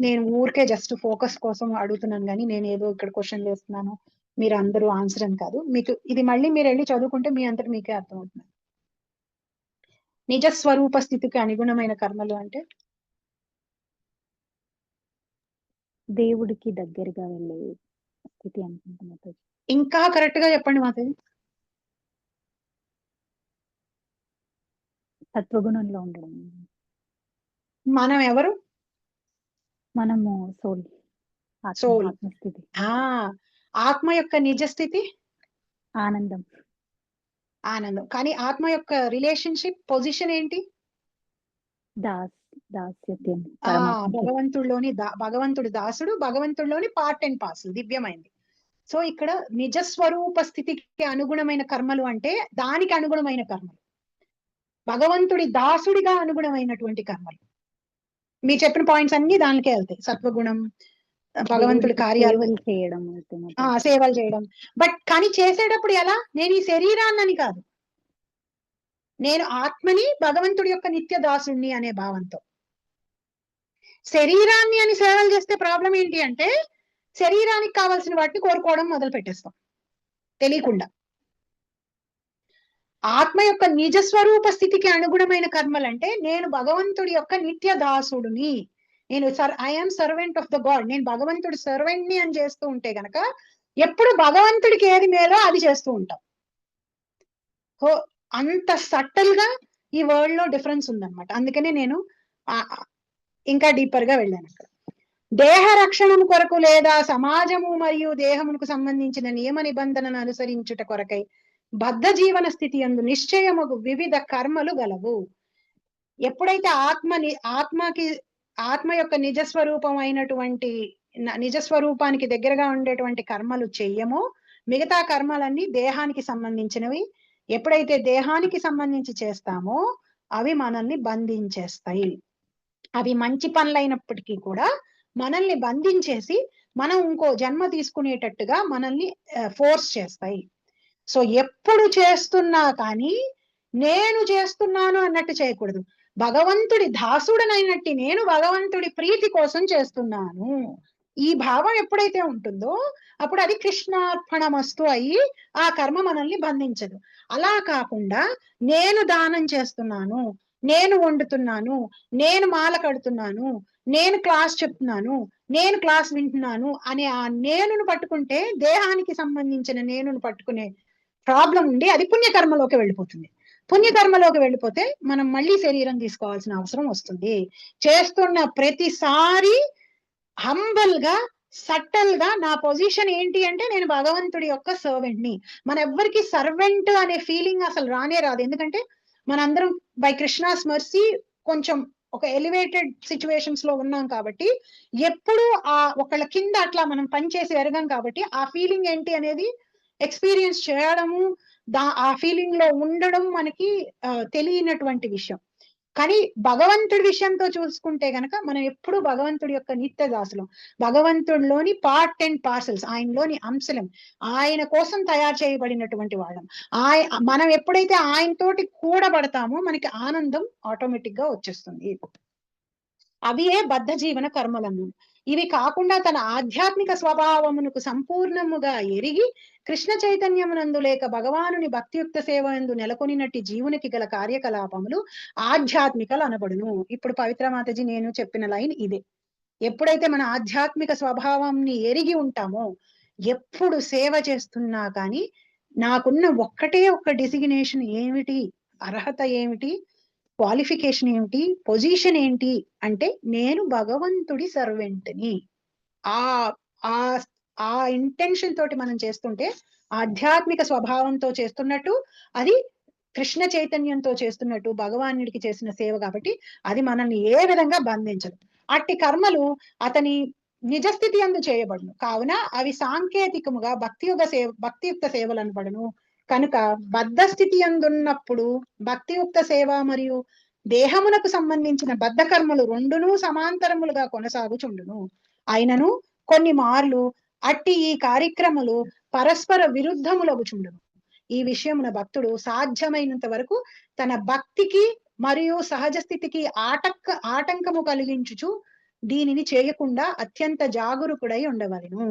నేను ఊరికే జస్ట్ ఫోకస్ కోసం అడుగుతున్నాను కానీ నేను ఏదో ఇక్కడ క్వశ్చన్ చేస్తున్నాను, మీరు అందరూ ఆన్సర్ అని కాదు. మీకు ఇది మళ్ళీ మీరు వెళ్ళి చదువుకుంటే మీ అంతటి మీకే అర్థమవుతుంది. నిజస్వరూప స్థితికి అనుగుణమైన కర్మలు అంటే దేవుడికి దగ్గరగా వెళ్ళే స్థితి అనుకుంటున్నా. ఇంకా కరెక్ట్ గా చెప్పండి మాతది. సత్వగుణంలో ఉండడం. మనం ఎవరు? మనము సోల్, ఆత్మస్థితి. ఆత్మ యొక్క నిజ స్థితి ఆనందం. కానీ ఆత్మ యొక్క రిలేషన్షిప్ పొజిషన్ ఏంటి? దాస్యత్యం. భగవంతుడి దాసుడు, భగవంతుడిలోని పార్ట్ అండ్ పార్సల్, దివ్యమైంది. సో ఇక్కడ నిజస్వరూప స్థితికి అనుగుణమైన కర్మలు అంటే దానికి అనుగుణమైన కర్మలు, భగవంతుడి దాసుడిగా అనుగుణమైనటువంటి కర్మలు. మీరు చెప్పిన పాయింట్స్ అన్ని దానికే వెళ్తాయి. సత్వగుణం, భగవంతుడి కార్యాలు చేయడం, సేవలు చేయడం. బట్ కానీ చేసేటప్పుడు ఎలా? నేను ఈ శరీరాన్ని కాదు, నేను ఆత్మని, భగవంతుడి యొక్క నిత్య దాసుడిని అనే భావంతో. శరీరాన్ని అని సేవలు చేస్తే ప్రాబ్లం ఏంటి అంటే, శరీరానికి కావాల్సిన వాటిని కోరుకోవడం మొదలు పెట్టేస్తాం తెలియకుండా. ఆత్మ యొక్క నిజ స్వరూప స్థితికి అనుగుణమైన కర్మలు అంటే నేను భగవంతుడి యొక్క నిత్య దాసుడిని, నేను I'm servant of the God, నేను భగవంతుడి సర్వెంట్ ని అని చేస్తూ ఉంటే గనక ఎప్పుడు భగవంతుడికి ఏది మేలో అది చేస్తూ ఉంటాం. అంత సట్టల్ గా ఈ వరల్డ్ లో డిఫరెన్స్ ఉందన్నమాట. అందుకనే నేను ఇంకా డీపర్ గా వెళ్ళాను అక్కడ. దేహ రక్షణం కొరకు లేదా సమాజము మరియు దేహమునకు సంబంధించిన నియమ నిబంధనను అనుసరించుట కొరకై బద్ధ జీవన స్థితి యందు నిశ్చయముగు వివిధ కర్మలు గలవు. ఎప్పుడైతే ఆత్మ యొక్క నిజస్వరూపం అయినటువంటి నిజస్వరూపానికి దగ్గరగా ఉండేటువంటి కర్మలు చెయ్యమో మిగతా కర్మలన్నీ దేహానికి సంబంధించినవి. ఎప్పుడైతే దేహానికి సంబంధించి చేస్తామో అవి మనల్ని బంధించేస్తాయి. అవి మంచి పనులైనప్పటికీ కూడా మనల్ని బంధించేసి మనం ఇంకో జన్మ తీసుకునేటట్టుగా మనల్ని ఫోర్స్ చేస్తాయి. సో ఎప్పుడు చేస్తున్నా కానీ నేను చేస్తున్నాను అన్నట్టు చేయకూడదు. భగవంతుడి దాసుడనైనట్టు నేను భగవంతుడి ప్రీతి కోసం చేస్తున్నాను, ఈ భావం ఎప్పుడైతే ఉంటుందో అప్పుడు అది కృష్ణార్పణమస్తు అయ్యి ఆ కర్మ మనల్ని బంధించదు. అలా కాకుండా నేను దానం చేస్తున్నాను, నేను వండుతున్నాను, నేను మాల కడుతున్నాను, నేను క్లాస్ చెప్తున్నాను, నేను క్లాస్ వింటున్నాను అనే ఆ నేనును పట్టుకుంటే దేహానికి సంబంధించిన నేనును పట్టుకునే ప్రాబ్లం ఉండి అది పుణ్యకర్మలోకి వెళ్ళిపోతుంది. పుణ్యకర్మలోకి వెళ్ళిపోతే మనం మళ్ళీ శరీరం తీసుకోవాల్సిన అవసరం వస్తుంది. చేస్తున్న ప్రతిసారి హంబల్ గా సట్టల్ గా నా పొజిషన్ ఏంటి అంటే నేను భగవంతుడి యొక్క సర్వెంట్ ని. మన ఎవ్వరికి సర్వెంట్ అనే ఫీలింగ్ అసలు రానే రాదు. ఎందుకంటే మనందరం బై కృష్ణాస్ మర్సీ కొంచెం ఒక ఎలివేటెడ్ సిచ్యువేషన్స్ లో ఉన్నాం కాబట్టి ఎప్పుడు ఆ ఒకళ్ళ కింద అట్లా మనం పనిచేసి ఎరగం కాబట్టి ఆ ఫీలింగ్ ఏంటి అనేది ఎక్స్పీరియన్స్ చేయడము, ఆ ఫీలింగ్ లో ఉండడం మనకి తెలియనటువంటి విషయం. కానీ భగవంతుడి విషయంతో చూసుకుంటే గనక మనం ఎప్పుడు భగవంతుడి యొక్క నిత్య దాసులం, భగవంతుడిలోని పార్ట్ అండ్ పార్సల్స్, ఆయనలోని అంశలం, ఆయన కోసం తయారు చేయబడినటువంటి వాళ్ళం. మనం ఎప్పుడైతే ఆయనతోటి కూడబడతామో మనకి ఆనందం ఆటోమేటిక్ గా వచ్చేస్తుంది. అవియే బద్ధ జీవన కర్మలను. ఇవి కాకుండా తన ఆధ్యాత్మిక స్వభావమునకు సంపూర్ణముగా ఎరిగి కృష్ణ చైతన్యమునందు లేక భగవానుని భక్తియుక్త సేవ యందు నెలకొనినట్టి జీవునికి గల కార్యకలాపములు ఆధ్యాత్మికలు అనబడును. ఇప్పుడు పవిత్ర మాతాజీ నేను చెప్పిన లైన్ ఇదే. ఎప్పుడైతే మన ఆధ్యాత్మిక స్వభావంని ఎరిగి ఉంటామో ఎప్పుడు సేవ చేస్తున్నా కానీ నాకున్న ఒక్కటే ఒక్క డెసిగ్నేషన్ ఏమిటి, అర్హత ఏమిటి, క్వాలిఫికేషన్ ఏమిటి, పొజిషన్ ఏంటి అంటే నేను భగవంతుడి సర్వెంట్ని. ఆ ఆ ఆ ఇంటెన్షన్ తోటి మనం చేస్తుంటే ఆధ్యాత్మిక స్వభావంతో చేస్తున్నట్టు, అది కృష్ణ చైతన్యంతో చేస్తున్నట్టు, భగవానుడికి చేసిన సేవ కాబట్టి అది మనల్ని ఏ విధంగా బంధించదు. అట్టి కర్మలు అతని నిజస్థితి యందు చేయబడును కావున అవి సాంకేతికముగా భక్తియుక్త సేవలు అనబడును. కనుక బద్ధ స్థితి యందున్నప్పుడు భక్తియుక్త సేవ మరియు దేహమునకు సంబంధించిన బద్ధ కర్మలు రెండును సమాంతరములుగా కొనసాగుచుండును. అయినను కొన్ని మార్లు అట్టి ఈ కార్యక్రమాలు పరస్పర విరుద్ధములగుచుండును. ఈ విషయమున భక్తుడు సాధ్యమైనంత వరకు తన భక్తికి మరియు సహజ స్థితికి ఆటంకము కలిగించుచు దీనిని చేయకుండా అత్యంత జాగరూకుడై ఉండవలెను.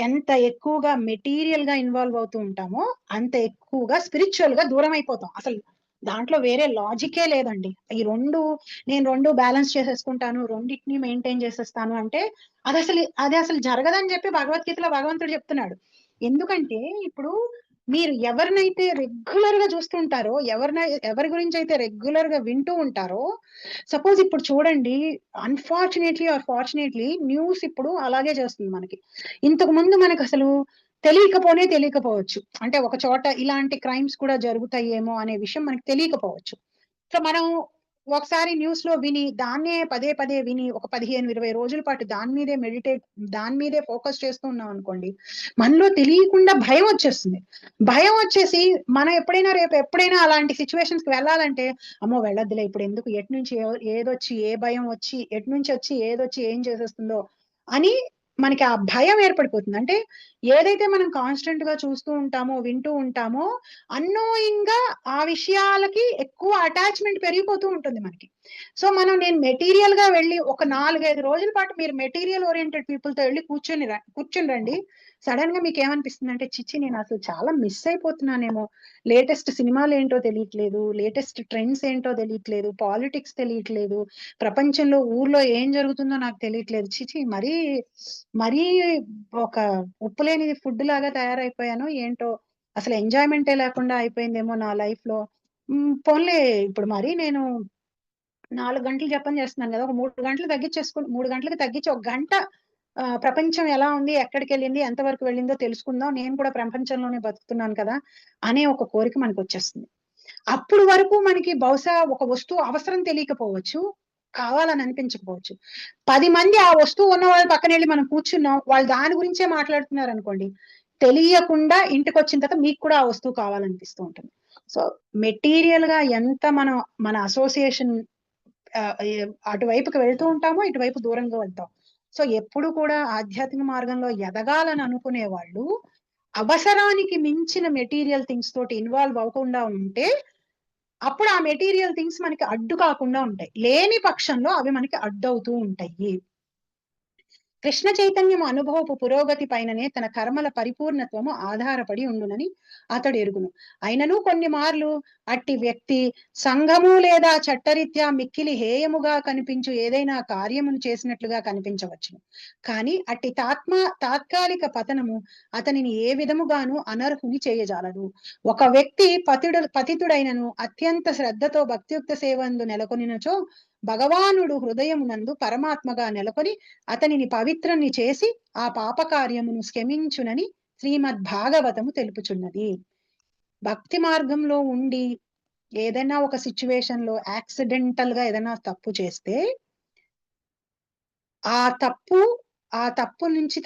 ఎంత ఎక్కువగా మెటీరియల్ గా ఇన్వాల్వ్ అవుతూ ఉంటామో అంత ఎక్కువగా స్పిరిచువల్ గా దూరం అయిపోతాం. అసలు దాంట్లో వేరే లాజికే లేదండి. నేను రెండు బ్యాలెన్స్ చేసేసుకుంటాను, రెండింటిని మెయింటైన్ చేసేస్తాను అంటే అది అసలు జరగదని చెప్పి భగవద్గీతలో భగవంతుడు చెప్తున్నాడు. ఎందుకంటే ఇప్పుడు మీరు ఎవరినైతే రెగ్యులర్ గా చూస్తుంటారో, ఎవరి గురించి అయితే రెగ్యులర్ గా వింటూ ఉంటారో, సపోజ్ ఇప్పుడు చూడండి, అన్ఫార్చునేట్లీ ఆర్ ఫార్చునేట్లీ న్యూస్ ఇప్పుడు అలాగే చేస్తుంది మనకి. ఇంతకు ముందు మనకు అసలు తెలియకపోవచ్చు, అంటే ఒక చోట ఇలాంటి క్రైమ్స్ కూడా జరుగుతాయేమో అనే విషయం మనకి తెలియకపోవచ్చు. సో మనం ఒకసారి న్యూస్ లో విని దాన్నే పదే పదే విని ఒక 15-20 రోజుల పాటు దాని మీదే ఫోకస్ చేస్తూ ఉన్నాం అనుకోండి, మనలో తెలియకుండా భయం వచ్చేస్తుంది. భయం వచ్చేసి మనం ఎప్పుడైనా అలాంటి సిచ్యువేషన్స్ కి వెళ్ళాలంటే అమ్మో వెళ్ళొద్దులే, ఇప్పుడు ఎందుకు, ఎటు నుంచి ఏదొచ్చి ఏ భయం వచ్చి ఎటు నుంచి వచ్చి ఏదొచ్చి ఏం చేసేస్తుందో అని మనకి ఆ భయం ఏర్పడిపోతుంది. అంటే ఏదైతే మనం కాన్స్టెంట్ గా చూస్తూ ఉంటామో వింటూ ఉంటామో అన్నోయింగ్ గా ఆ విషయాలకి ఎక్కువ అటాచ్మెంట్ పెరిగిపోతూ ఉంటుంది మనకి. సో నేను మెటీరియల్ గా వెళ్ళి ఒక 4-5 రోజుల పాటు మీరు మెటీరియల్ ఓరియంటెడ్ పీపుల్ తో వెళ్ళి కూర్చొని రండి. సడన్ గా మీకు ఏమనిపిస్తుంది అంటే, చిచ్చి నేను అసలు చాలా మిస్ అయిపోతున్నానేమో, లేటెస్ట్ సినిమాలు ఏంటో తెలియట్లేదు, లేటెస్ట్ ట్రెండ్స్ ఏంటో తెలియట్లేదు, పాలిటిక్స్ తెలియట్లేదు, ప్రపంచంలో ఊర్లో ఏం జరుగుతుందో నాకు తెలియట్లేదు, చిచి మరీ ఒక ఉప్పులేని ఫుడ్ లాగా తయారైపోయాను ఏంటో, అసలు ఎంజాయ్మెంటే లేకుండా అయిపోయిందేమో నా లైఫ్ లో. పోన్లే ఇప్పుడు మరి నేను 4 గంటలు జపం చేస్తున్నాను కదా, ఒక 3 గంటలు తగ్గించేసుకుని 3 గంటలకు తగ్గించి 1 గంట ప్రపంచం ఎలా ఉంది, ఎక్కడికి వెళ్ళింది, ఎంతవరకు వెళ్ళిందో తెలుసుకుందాం, నేను కూడా ప్రపంచంలోనే బతుకుతున్నాను కదా అనే ఒక కోరిక మనకు వచ్చేస్తుంది. అప్పుడు వరకు మనకి బహుశా ఒక వస్తువు అవసరం తెలియకపోవచ్చు, కావాలని అనిపించకపోవచ్చు. 10 మంది ఆ వస్తువు ఉన్న వాళ్ళ పక్కన వెళ్ళి మనం కూర్చున్నాం, వాళ్ళు దాని గురించే మాట్లాడుతున్నారు అనుకోండి, తెలియకుండా ఇంటికి వచ్చిన తర్వాత మీకు కూడా ఆ వస్తువు కావాలనిపిస్తూ ఉంటుంది. సో మెటీరియల్ గా ఎంత మన అసోసియేషన్ అటువైపుకి వెళ్తూ ఉంటామో ఇటువైపు దూరంగా వెళ్తాం. సో ఎప్పుడు కూడా ఆధ్యాత్మిక మార్గంలో ఎదగాలని అనుకునే వాళ్ళు అవసరానికి మించిన మెటీరియల్ థింగ్స్ తోటి ఇన్వాల్వ్ అవ్వకుండా ఉంటే అప్పుడు ఆ మెటీరియల్ థింగ్స్ మనకి అడ్డు కాకుండా ఉంటాయి, లేని పక్షంలో అవి మనకి అడ్డవుతూ ఉంటాయి. కృష్ణ చైతన్యము అనుభవపు పురోగతి పైననే తన కర్మల పరిపూర్ణత్వము ఆధారపడి ఉండునని అతడు ఎరుగును. అయినను కొన్ని మార్లు అట్టి వ్యక్తి సంఘము లేదా చట్టరీత్యా మిక్కిలి హేయముగా కనిపించు ఏదైనా కార్యమును చేసినట్లుగా కనిపించవచ్చును. కానీ అట్టి తాత్కాలిక పతనము అతనిని ఏ విధముగాను అనర్హుని చేయజాలదు. ఒక వ్యక్తి పతితుడైనను అత్యంత శ్రద్ధతో భక్తియుక్త సేవందు నెలకొనినచో భగవానుడు హృదయమునందు పరమాత్మగా నెలకొని అతనిని పవిత్రుని చేసి ఆ పాపకార్యమును క్షమించునని శ్రీమద్ భాగవతము తెలుపుచున్నది. భక్తి మార్గంలో ఉండి ఏదైనా ఒక సిచ్యువేషన్ లో యాక్సిడెంటల్ గా ఏదైనా తప్పు చేస్తే ఆ తప్పు నుంచి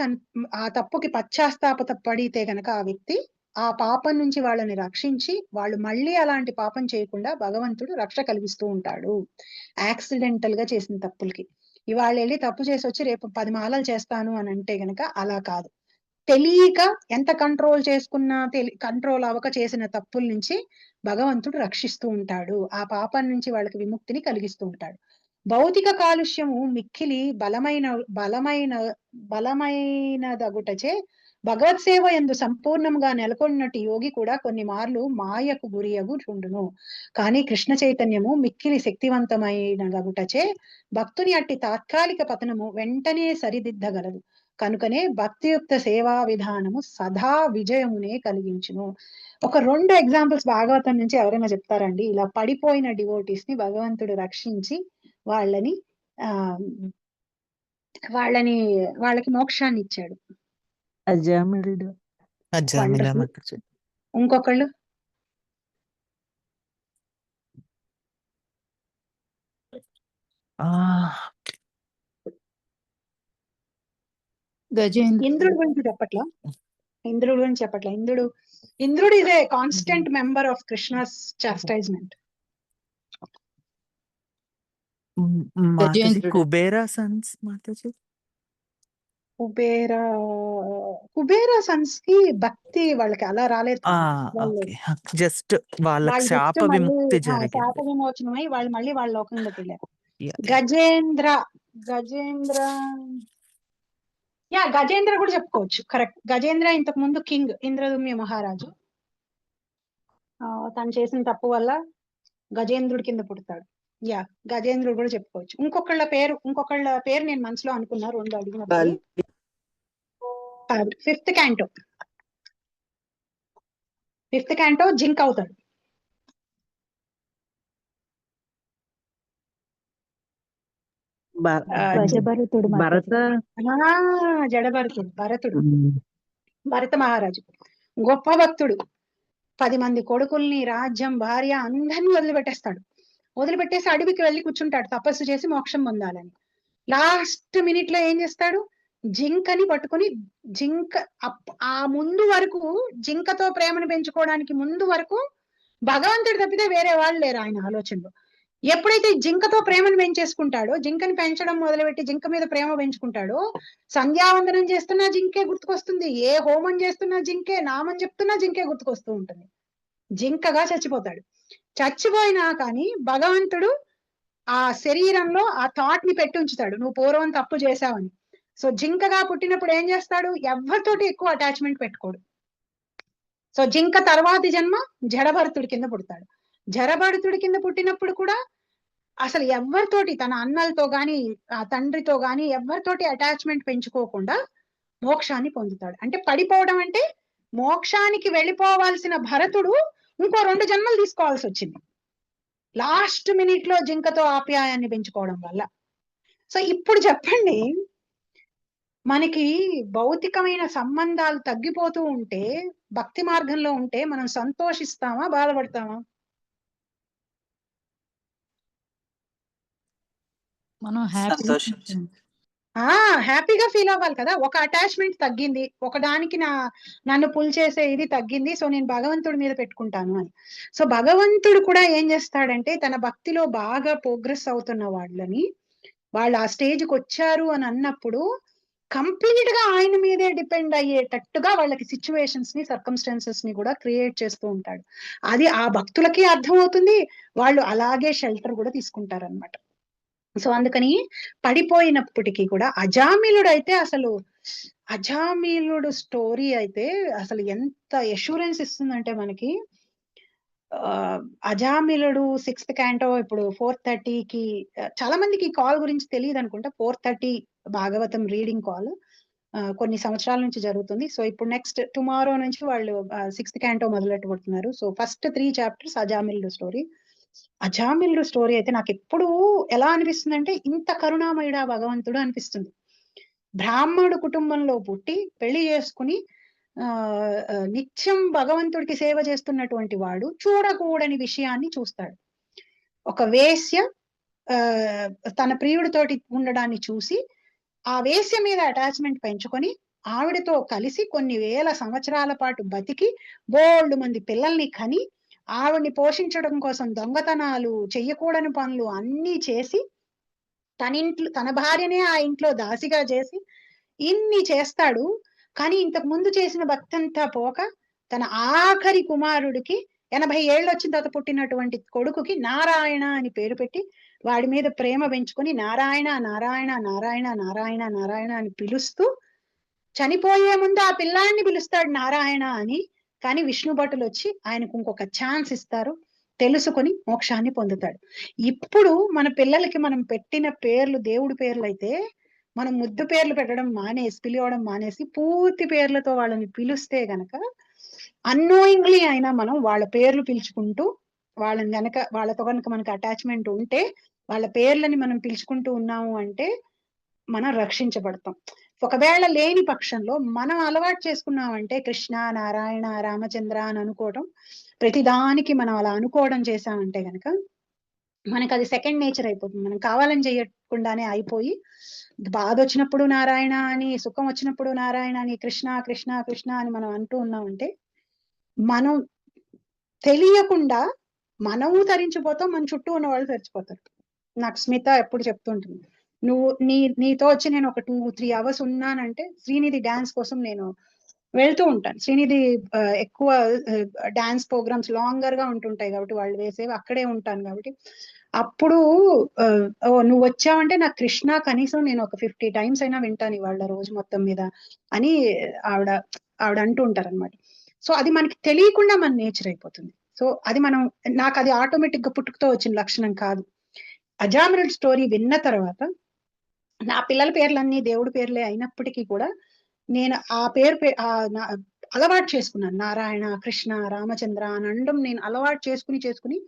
ఆ తప్పుకి పశ్చాత్తాపడితే గనక ఆ వ్యక్తి ఆ పాపం నుంచి వాళ్ళని రక్షించి వాళ్ళు మళ్ళీ అలాంటి పాపం చేయకుండా భగవంతుడు రక్ష కలిగిస్తూ ఉంటాడు యాక్సిడెంటల్ గా చేసిన తప్పులకి. ఇవాళ వెళ్ళి తప్పు చేసి వచ్చి రేపు 10 మాలలు చేస్తాను అని అంటే గనక అలా కాదు, తెలియక ఎంత కంట్రోల్ చేసుకున్నా కంట్రోల్ అవ్వక చేసిన తప్పుల నుంచి భగవంతుడు రక్షిస్తూ ఉంటాడు, ఆ పాపం నుంచి వాళ్ళకి విముక్తిని కలిగిస్తూ ఉంటాడు. భౌతిక కాలుష్యము మిక్కిలి బలమైనదగుటచే భగవత్ సేవ యందు సంపూర్ణంగా నెలకొన్నట్టు యోగి కూడా కొన్ని మార్లు మాయకు గురియగుచుండును. కానీ కృష్ణ చైతన్యము మిక్కిలి శక్తివంతమైనదగుటచే భక్తుని అట్టి తాత్కాలిక పతనము వెంటనే సరిదిద్దగలదు. కనుకనే భక్తియుక్త సేవా విధానము సదా విజయమునే కలిగించును. ఒక 2 ఎగ్జాంపుల్స్ భాగవతం నుంచి ఎవరైనా చెప్తారండి, ఇలా పడిపోయిన డివోటీస్ ని భగవంతుడు రక్షించి వాళ్ళకి మోక్షాన్ని ఇచ్చాడు. అజామిళుడు. అజామిళ Wonderful. మాతాజీ. ఇంకొకళ్ళు ఆ, గజేంద్ర ఇంద్రుడి గురించి చెప్పట్లా, ఇంద్రుడు is a constant member of Krishna's chastisement. Mataji గజేంద్రుడు. కుబేరా సన్స్ మాతాజీ. కుబేర సన్స్ కి భక్తి వాళ్ళకి అలా రాలేదు, వాళ్ళు ఓకే, జస్ట్ వాళ్ళకి వాళ్ళు శాప జస్ట్ మళ్ళీ విముక్తి శాప జరిగింది. విమోచనమై వాళ్ళు మళ్ళీ వాళ్ళ లోకంలోకి వెళ్ళారు. Yeah, yeah. గజేంద్ర కూడా చెప్పుకోవచ్చు, కరెక్ట్. గజేంద్ర ఇంతకు ముందు కింగ్ ఇంద్రదుమ్య మహారాజు, తను చేసిన తప్పు వల్ల గజేంద్రుడి కింద పుడతాడు. గజేంద్రుడు కూడా చెప్పుకోవచ్చు. ఇంకొకళ్ళ పేరు నేను మనసులో అనుకున్నా 2 అడిగినప్పుడు. 5th క్యాంటో జింక్ అవుతాడు. గజభరతుడు భరత భరతుడు భరత మహారాజు గొప్ప భక్తుడు. 10 మంది కొడుకుల్ని, రాజ్యం, భార్య అందరినీ వదిలిపెట్టేసి అడవికి వెళ్ళి కూర్చుంటాడు తపస్సు చేసి మోక్షం పొందాలని. లాస్ట్ మినిట్ లో ఏం చేస్తాడు, జింకని పట్టుకుని ఆ ముందు వరకు జింకతో ప్రేమను పెంచుకోవడానికి ముందు వరకు భగవంతుడు తప్పితే వేరే వాళ్ళు లేరు ఆయన ఆలోచనలో. ఎప్పుడైతే జింకతో ప్రేమను పెంచేసుకుంటాడో, జింకని పెంచడం మొదలుపెట్టి జింక మీద ప్రేమ పెంచుకుంటాడో, సంధ్యావందనం చేస్తున్నా జింకే గుర్తుకొస్తుంది, ఏ హోమం చేస్తున్నా జింకే, నామం చెప్తున్నా జింకే గుర్తుకొస్తూ ఉంటుంది. జింకగా చచ్చిపోతాడు. చచ్చిపోయినా కానీ భగవంతుడు ఆ శరీరంలో ఆ థాట్ ని పెట్టి ఉంచుతాడు, నువ్వు పూర్వం తప్పు చేశావని. సో జింకగా పుట్టినప్పుడు ఏం చేస్తాడు, ఎవరితోటి ఎక్కువ అటాచ్మెంట్ పెట్టుకోడు. సో జింక తర్వాతి జన్మ జడభరతుడి కింద పుడతాడు. జడభరతుడి కింద పుట్టినప్పుడు కూడా అసలు ఎవరితోటి, తన అన్నలతో గాని ఆ తండ్రితో గాని ఎవరితోటి అటాచ్మెంట్ పెంచుకోకుండా మోక్షాన్ని పొందుతాడు. అంటే పడిపోవడం అంటే మోక్షానికి వెళ్ళిపోవాల్సిన భరతుడు ఇంకో 2 జన్మలు తీసుకోవాల్సి వచ్చింది లాస్ట్ మినిట్ లో జింకతో ఆప్యాయాన్ని పెంచుకోవడం వల్ల. సో ఇప్పుడు చెప్పండి, మనకి భౌతికమైన సంబంధాలు తగ్గిపోతూ ఉంటే, భక్తి మార్గంలో ఉంటే మనం సంతోషిస్తామా, బాధపడతామా? మనం సంతోషించు. హ్యాపీగా ఫీల్ అవ్వాలి కదా. ఒక అటాచ్మెంట్ తగ్గింది, ఒకదానికి నన్ను పుల్ చేసే ఇది తగ్గింది, సో నేను భగవంతుడి మీద పెట్టుకుంటాను అని. సో భగవంతుడు కూడా ఏం చేస్తాడంటే, తన భక్తిలో బాగా ప్రోగ్రెస్ అవుతున్న వాళ్ళని, వాళ్ళు ఆ స్టేజ్కి వచ్చారు అని అన్నప్పుడు కంప్లీట్ గా ఆయన మీదే డిపెండ్ అయ్యేటట్టుగా వాళ్ళకి సిచ్యువేషన్స్ ని, సర్కమ్స్టాన్సెస్ ని కూడా క్రియేట్ చేస్తూ ఉంటాడు. అది ఆ భక్తులకి అర్థం అవుతుంది, వాళ్ళు అలాగే షెల్టర్ కూడా తీసుకుంటారు అనమాట. సో అందుకని పడిపోయినప్పటికీ కూడా అజామిలుడు అయితే అసలు, అజామిలుడు స్టోరీ అయితే అసలు ఎంత ఎష్యూరెన్స్ ఇస్తుందంటే మనకి. అజామిలుడు 6th క్యాంటో ఇప్పుడు 4:30కి, చాలా మందికి కాల్ గురించి తెలియదు అనుకుంటా. 4:30 భాగవతం రీడింగ్ కాల్ కొన్ని సంవత్సరాల నుంచి జరుగుతుంది. సో ఇప్పుడు నెక్స్ట్ టుమారో నుంచి వాళ్ళు 6th క్యాంటో మొదలెట్టబడుతున్నారు. సో ఫస్ట్ 3 చాప్టర్స్ అజామిలుడు స్టోరీ. అజామిలుడు స్టోరీ అయితే నాకు ఎప్పుడు ఎలా అనిపిస్తుంది అంటే, ఇంత కరుణామయుడా భగవంతుడు అనిపిస్తుంది. బ్రాహ్మణుడు కుటుంబంలో పుట్టి పెళ్లి చేసుకుని నిత్యం భగవంతుడికి సేవ చేస్తున్నటువంటి వాడు చూడకూడని విషయాన్ని చూస్తాడు. ఒక వేశ్య తన ప్రియుడితోటి ఉండడాన్ని చూసి ఆ వేశ్య మీద అటాచ్మెంట్ పెంచుకొని ఆవిడతో కలిసి కొన్ని వేల సంవత్సరాల పాటు బతికి బోల్డు మంది పిల్లల్ని కని ఆవిడ్ని పోషించడం కోసం దొంగతనాలు, చెయ్యకూడని పనులు అన్ని చేసి తన భార్యనే ఆ ఇంట్లో దాసిగా చేసి ఇన్ని చేస్తాడు. కానీ ఇంతకు ముందు చేసిన భక్తి అంతా పోక తన ఆఖరి కుమారుడికి 80 ఏళ్ళు వచ్చిన తర్వాత పుట్టినటువంటి కొడుకుకి నారాయణ అని పేరు పెట్టి వాడి మీద ప్రేమ పెంచుకొని నారాయణ నారాయణ నారాయణ నారాయణ నారాయణ అని పిలుస్తూ చనిపోయే ముందు ఆ పిల్లాన్ని పిలుస్తాడు నారాయణ అని. కానీ విష్ణు భటులు వచ్చి ఆయనకు ఇంకొక ఛాన్స్ ఇస్తారు, తెలుసుకొని మోక్షాన్ని పొందుతాడు. ఇప్పుడు మన పిల్లలకి మనం పెట్టిన పేర్లు దేవుడి పేర్లు అయితే మనం ముద్దు పేర్లు పెట్టడం మానేసి, పిలవడం మానేసి పూర్తి పేర్లతో వాళ్ళని పిలుస్తే గనక అన్నోయింగ్లీ అయినా మనం వాళ్ళ పేర్లు పిలుచుకుంటూ వాళ్ళని గనక, వాళ్ళతో కనుక మనకు అటాచ్మెంట్ ఉంటే, వాళ్ళ పేర్లని మనం పిలుచుకుంటూ ఉన్నాము అంటే మనం రక్షించబడతాం. ఒకవేళ లేని పక్షంలో మనం అలవాటు చేసుకున్నామంటే కృష్ణ, నారాయణ, రామచంద్ర అని అనుకోవడం, ప్రతిదానికి మనం అలా అనుకోవడం చేశామంటే గనక మనకు అది సెకండ్ నేచర్ అయిపోతుంది. మనం కావాలని చేయకుండానే అయిపోయి బాధ వచ్చినప్పుడు నారాయణ అని, సుఖం వచ్చినప్పుడు నారాయణ అని, కృష్ణ కృష్ణ కృష్ణ అని మనం అంటూ ఉన్నామంటే మనం తెలియకుండా మనము తరించిపోతాం, మన చుట్టూ ఉన్న వాళ్ళు తరిచిపోతారు. నాకు స్మిత ఎప్పుడు చెప్తుంటుంది, నువ్వు నీతో వచ్చి నేను ఒక 2-3 అవర్స్ ఉన్నానంటే శ్రీనిధి డాన్స్ కోసం నేను వెళ్తూ ఉంటాను. శ్రీనిధి ఎక్కువ డాన్స్ ప్రోగ్రామ్స్ లాంగర్ గా ఉంటుంటాయి కాబట్టి వాళ్ళు వేసేవి అక్కడే ఉంటాను కాబట్టి, అప్పుడు నువ్వు వచ్చావంటే నాకు కృష్ణ కనీసం నేను ఒక 50 times అయినా వింటాను ఇవాళ రోజు మొత్తం మీద అని ఆవిడ అంటూ ఉంటారు అనమాట. సో అది మనకి తెలియకుండా మన నేచర్ అయిపోతుంది. సో అది నాకు అది ఆటోమేటిక్ గా పుట్టుకతో వచ్చిన లక్షణం కాదు. అజామిలుడు స్టోరీ విన్న తర్వాత నా పిల్లల పేర్లన్నీ దేవుడి పేర్లే అయినప్పటికీ కూడా నేను ఆ పేరు అలవాటు చేసుకున్నాను. నారాయణ, కృష్ణ, రామచంద్ర అని అనడం నేను అలవాటు చేసుకుని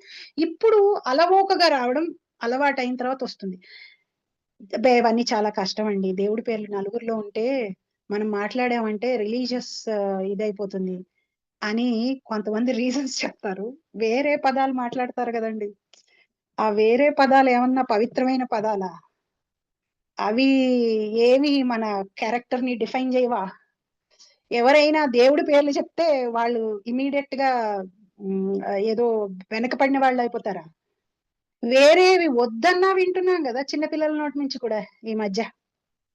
ఇప్పుడు అలవోకగా రావడం అలవాటు అయిన తర్వాత వస్తుంది. ఇవన్నీ చాలా కష్టం అండి, దేవుడి పేర్లు నలుగురిలో ఉంటే మనం మాట్లాడామంటే రిలీజియస్ ఇదైపోతుంది అని కొంతమంది రీజన్స్ చెప్తారు. వేరే పదాలు మాట్లాడతారు కదండి, ఆ వేరే పదాలు ఏమన్నా పవిత్రమైన పదాలా? అవి ఏమి మన క్యారెక్టర్ ని డిఫైన్ చేయవా? ఎవరైనా దేవుడి పేర్లు చెప్తే వాళ్ళు ఇమీడియట్ గా ఏదో వెనకపడిన వాళ్ళు అయిపోతారా? వేరేవి వద్దన్నా వింటున్నాం కదా చిన్నపిల్లల నోటి నుంచి కూడా ఈ మధ్య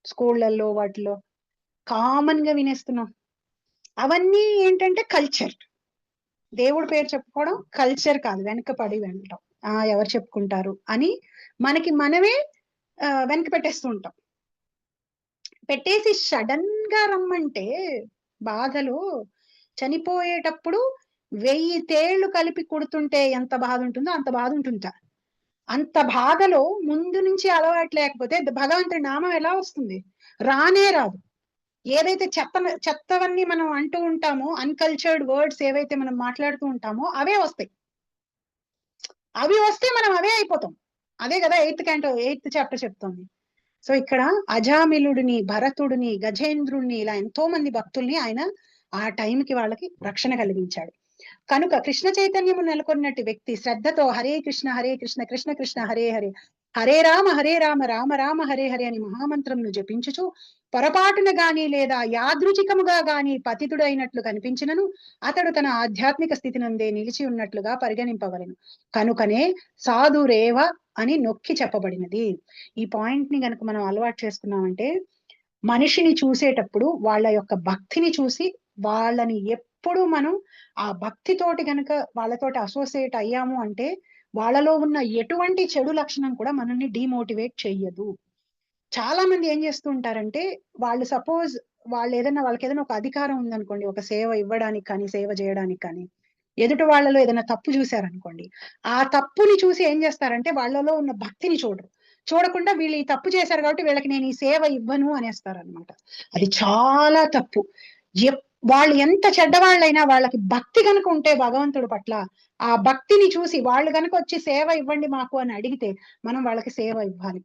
స్కూళ్ళల్లో వాటిలో కామన్ గా వినేస్తున్నాం. అవన్నీ ఏంటంటే కల్చర్. దేవుడి పేరు చెప్పుకోవడం కల్చర్ కాదు, వెనకపడి వినటం. ఎవరు చెప్పుకుంటారు అని మనకి మనమే వెనక్కి పెట్టేస్తూ ఉంటాం. పెట్టేసి సడన్ గా రమ్మంటే బాధలో చనిపోయేటప్పుడు 1000 తేళ్లు కలిపి కుడుతుంటే ఎంత బాధ ఉంటుందో అంత బాధ ఉంటుంట. అంత బాధలో ముందు నుంచి అలవాటు లేకపోతే భగవంతుడి నామం ఎలా వస్తుంది? రానే రాదు. ఏదైతే చెత్తవన్నీ మనం అంటూ ఉంటామో, అన్కల్చర్డ్ వర్డ్స్ ఏవైతే మనం మాట్లాడుతూ ఉంటామో అవే వస్తాయి. అవి వస్తే మనం అవే అయిపోతాం. అదే కదా 8th చాప్టర్ చెప్తోంది. సో ఇక్కడ అజామిలుడిని, భరతుడిని, గజేంద్రుడిని ఇలా ఎంతో మంది భక్తుల్ని ఆయన ఆ టైంకి వాళ్ళకి రక్షణ కలిగించాడు. కనుక కృష్ణ చైతన్యము నెలకొన్నట్టు వ్యక్తి శ్రద్ధతో హరే కృష్ణ కృష్ణ కృష్ణ హరే హరే, హరే రామ రామ రామ హరే హరే అని మహామంత్రంను జపించుచు పొరపాటున గాని లేదా యాదృచికముగా గాని పతితుడైనట్లు కనిపించినను అతడు తన ఆధ్యాత్మిక స్థితి నందే నిలిచి ఉన్నట్లుగా పరిగణింపవలెను. కనుకనే సాధురేవ అని నొక్కి చెప్పబడినది. ఈ పాయింట్ ని గనుక మనం అలవాటు చేసుకున్నామంటే మనిషిని చూసేటప్పుడు వాళ్ళ యొక్క భక్తిని చూసి వాళ్ళని ఎప్పుడు మనం ఆ భక్తితోటి గనక వాళ్ళతోటి అసోసియేట్ అయ్యాము అంటే వాళ్ళలో ఉన్న ఎటువంటి చెడు లక్షణం కూడా మనల్ని డిమోటివేట్ చెయ్యదు. చాలా మంది ఏం చేస్తూ ఉంటారంటే వాళ్ళు సపోజ్ వాళ్ళకి ఏదైనా ఒక అధికారం ఉందనుకోండి, ఒక సేవ ఇవ్వడానికి కానీ సేవ చేయడానికి కానీ, ఎదుటి వాళ్ళలో ఏదైనా తప్పు చూశారనుకోండి, ఆ తప్పుని చూసి ఏం చేస్తారంటే వాళ్ళలో ఉన్న భక్తిని చూడకుండా వీళ్ళు ఈ తప్పు చేశారు కాబట్టి వీళ్ళకి నేను ఈ సేవ ఇవ్వను అనేస్తారనమాట. అది చాలా తప్పు. వాళ్ళు ఎంత చెడ్డవాళ్ళైనా వాళ్ళకి భక్తి కనుక ఉంటే భగవంతుడి పట్ల, ఆ భక్తిని చూసి వాళ్ళు కనుక వచ్చి సేవ ఇవ్వండి మాకు అని అడిగితే మనం వాళ్ళకి సేవ ఇవ్వాలి.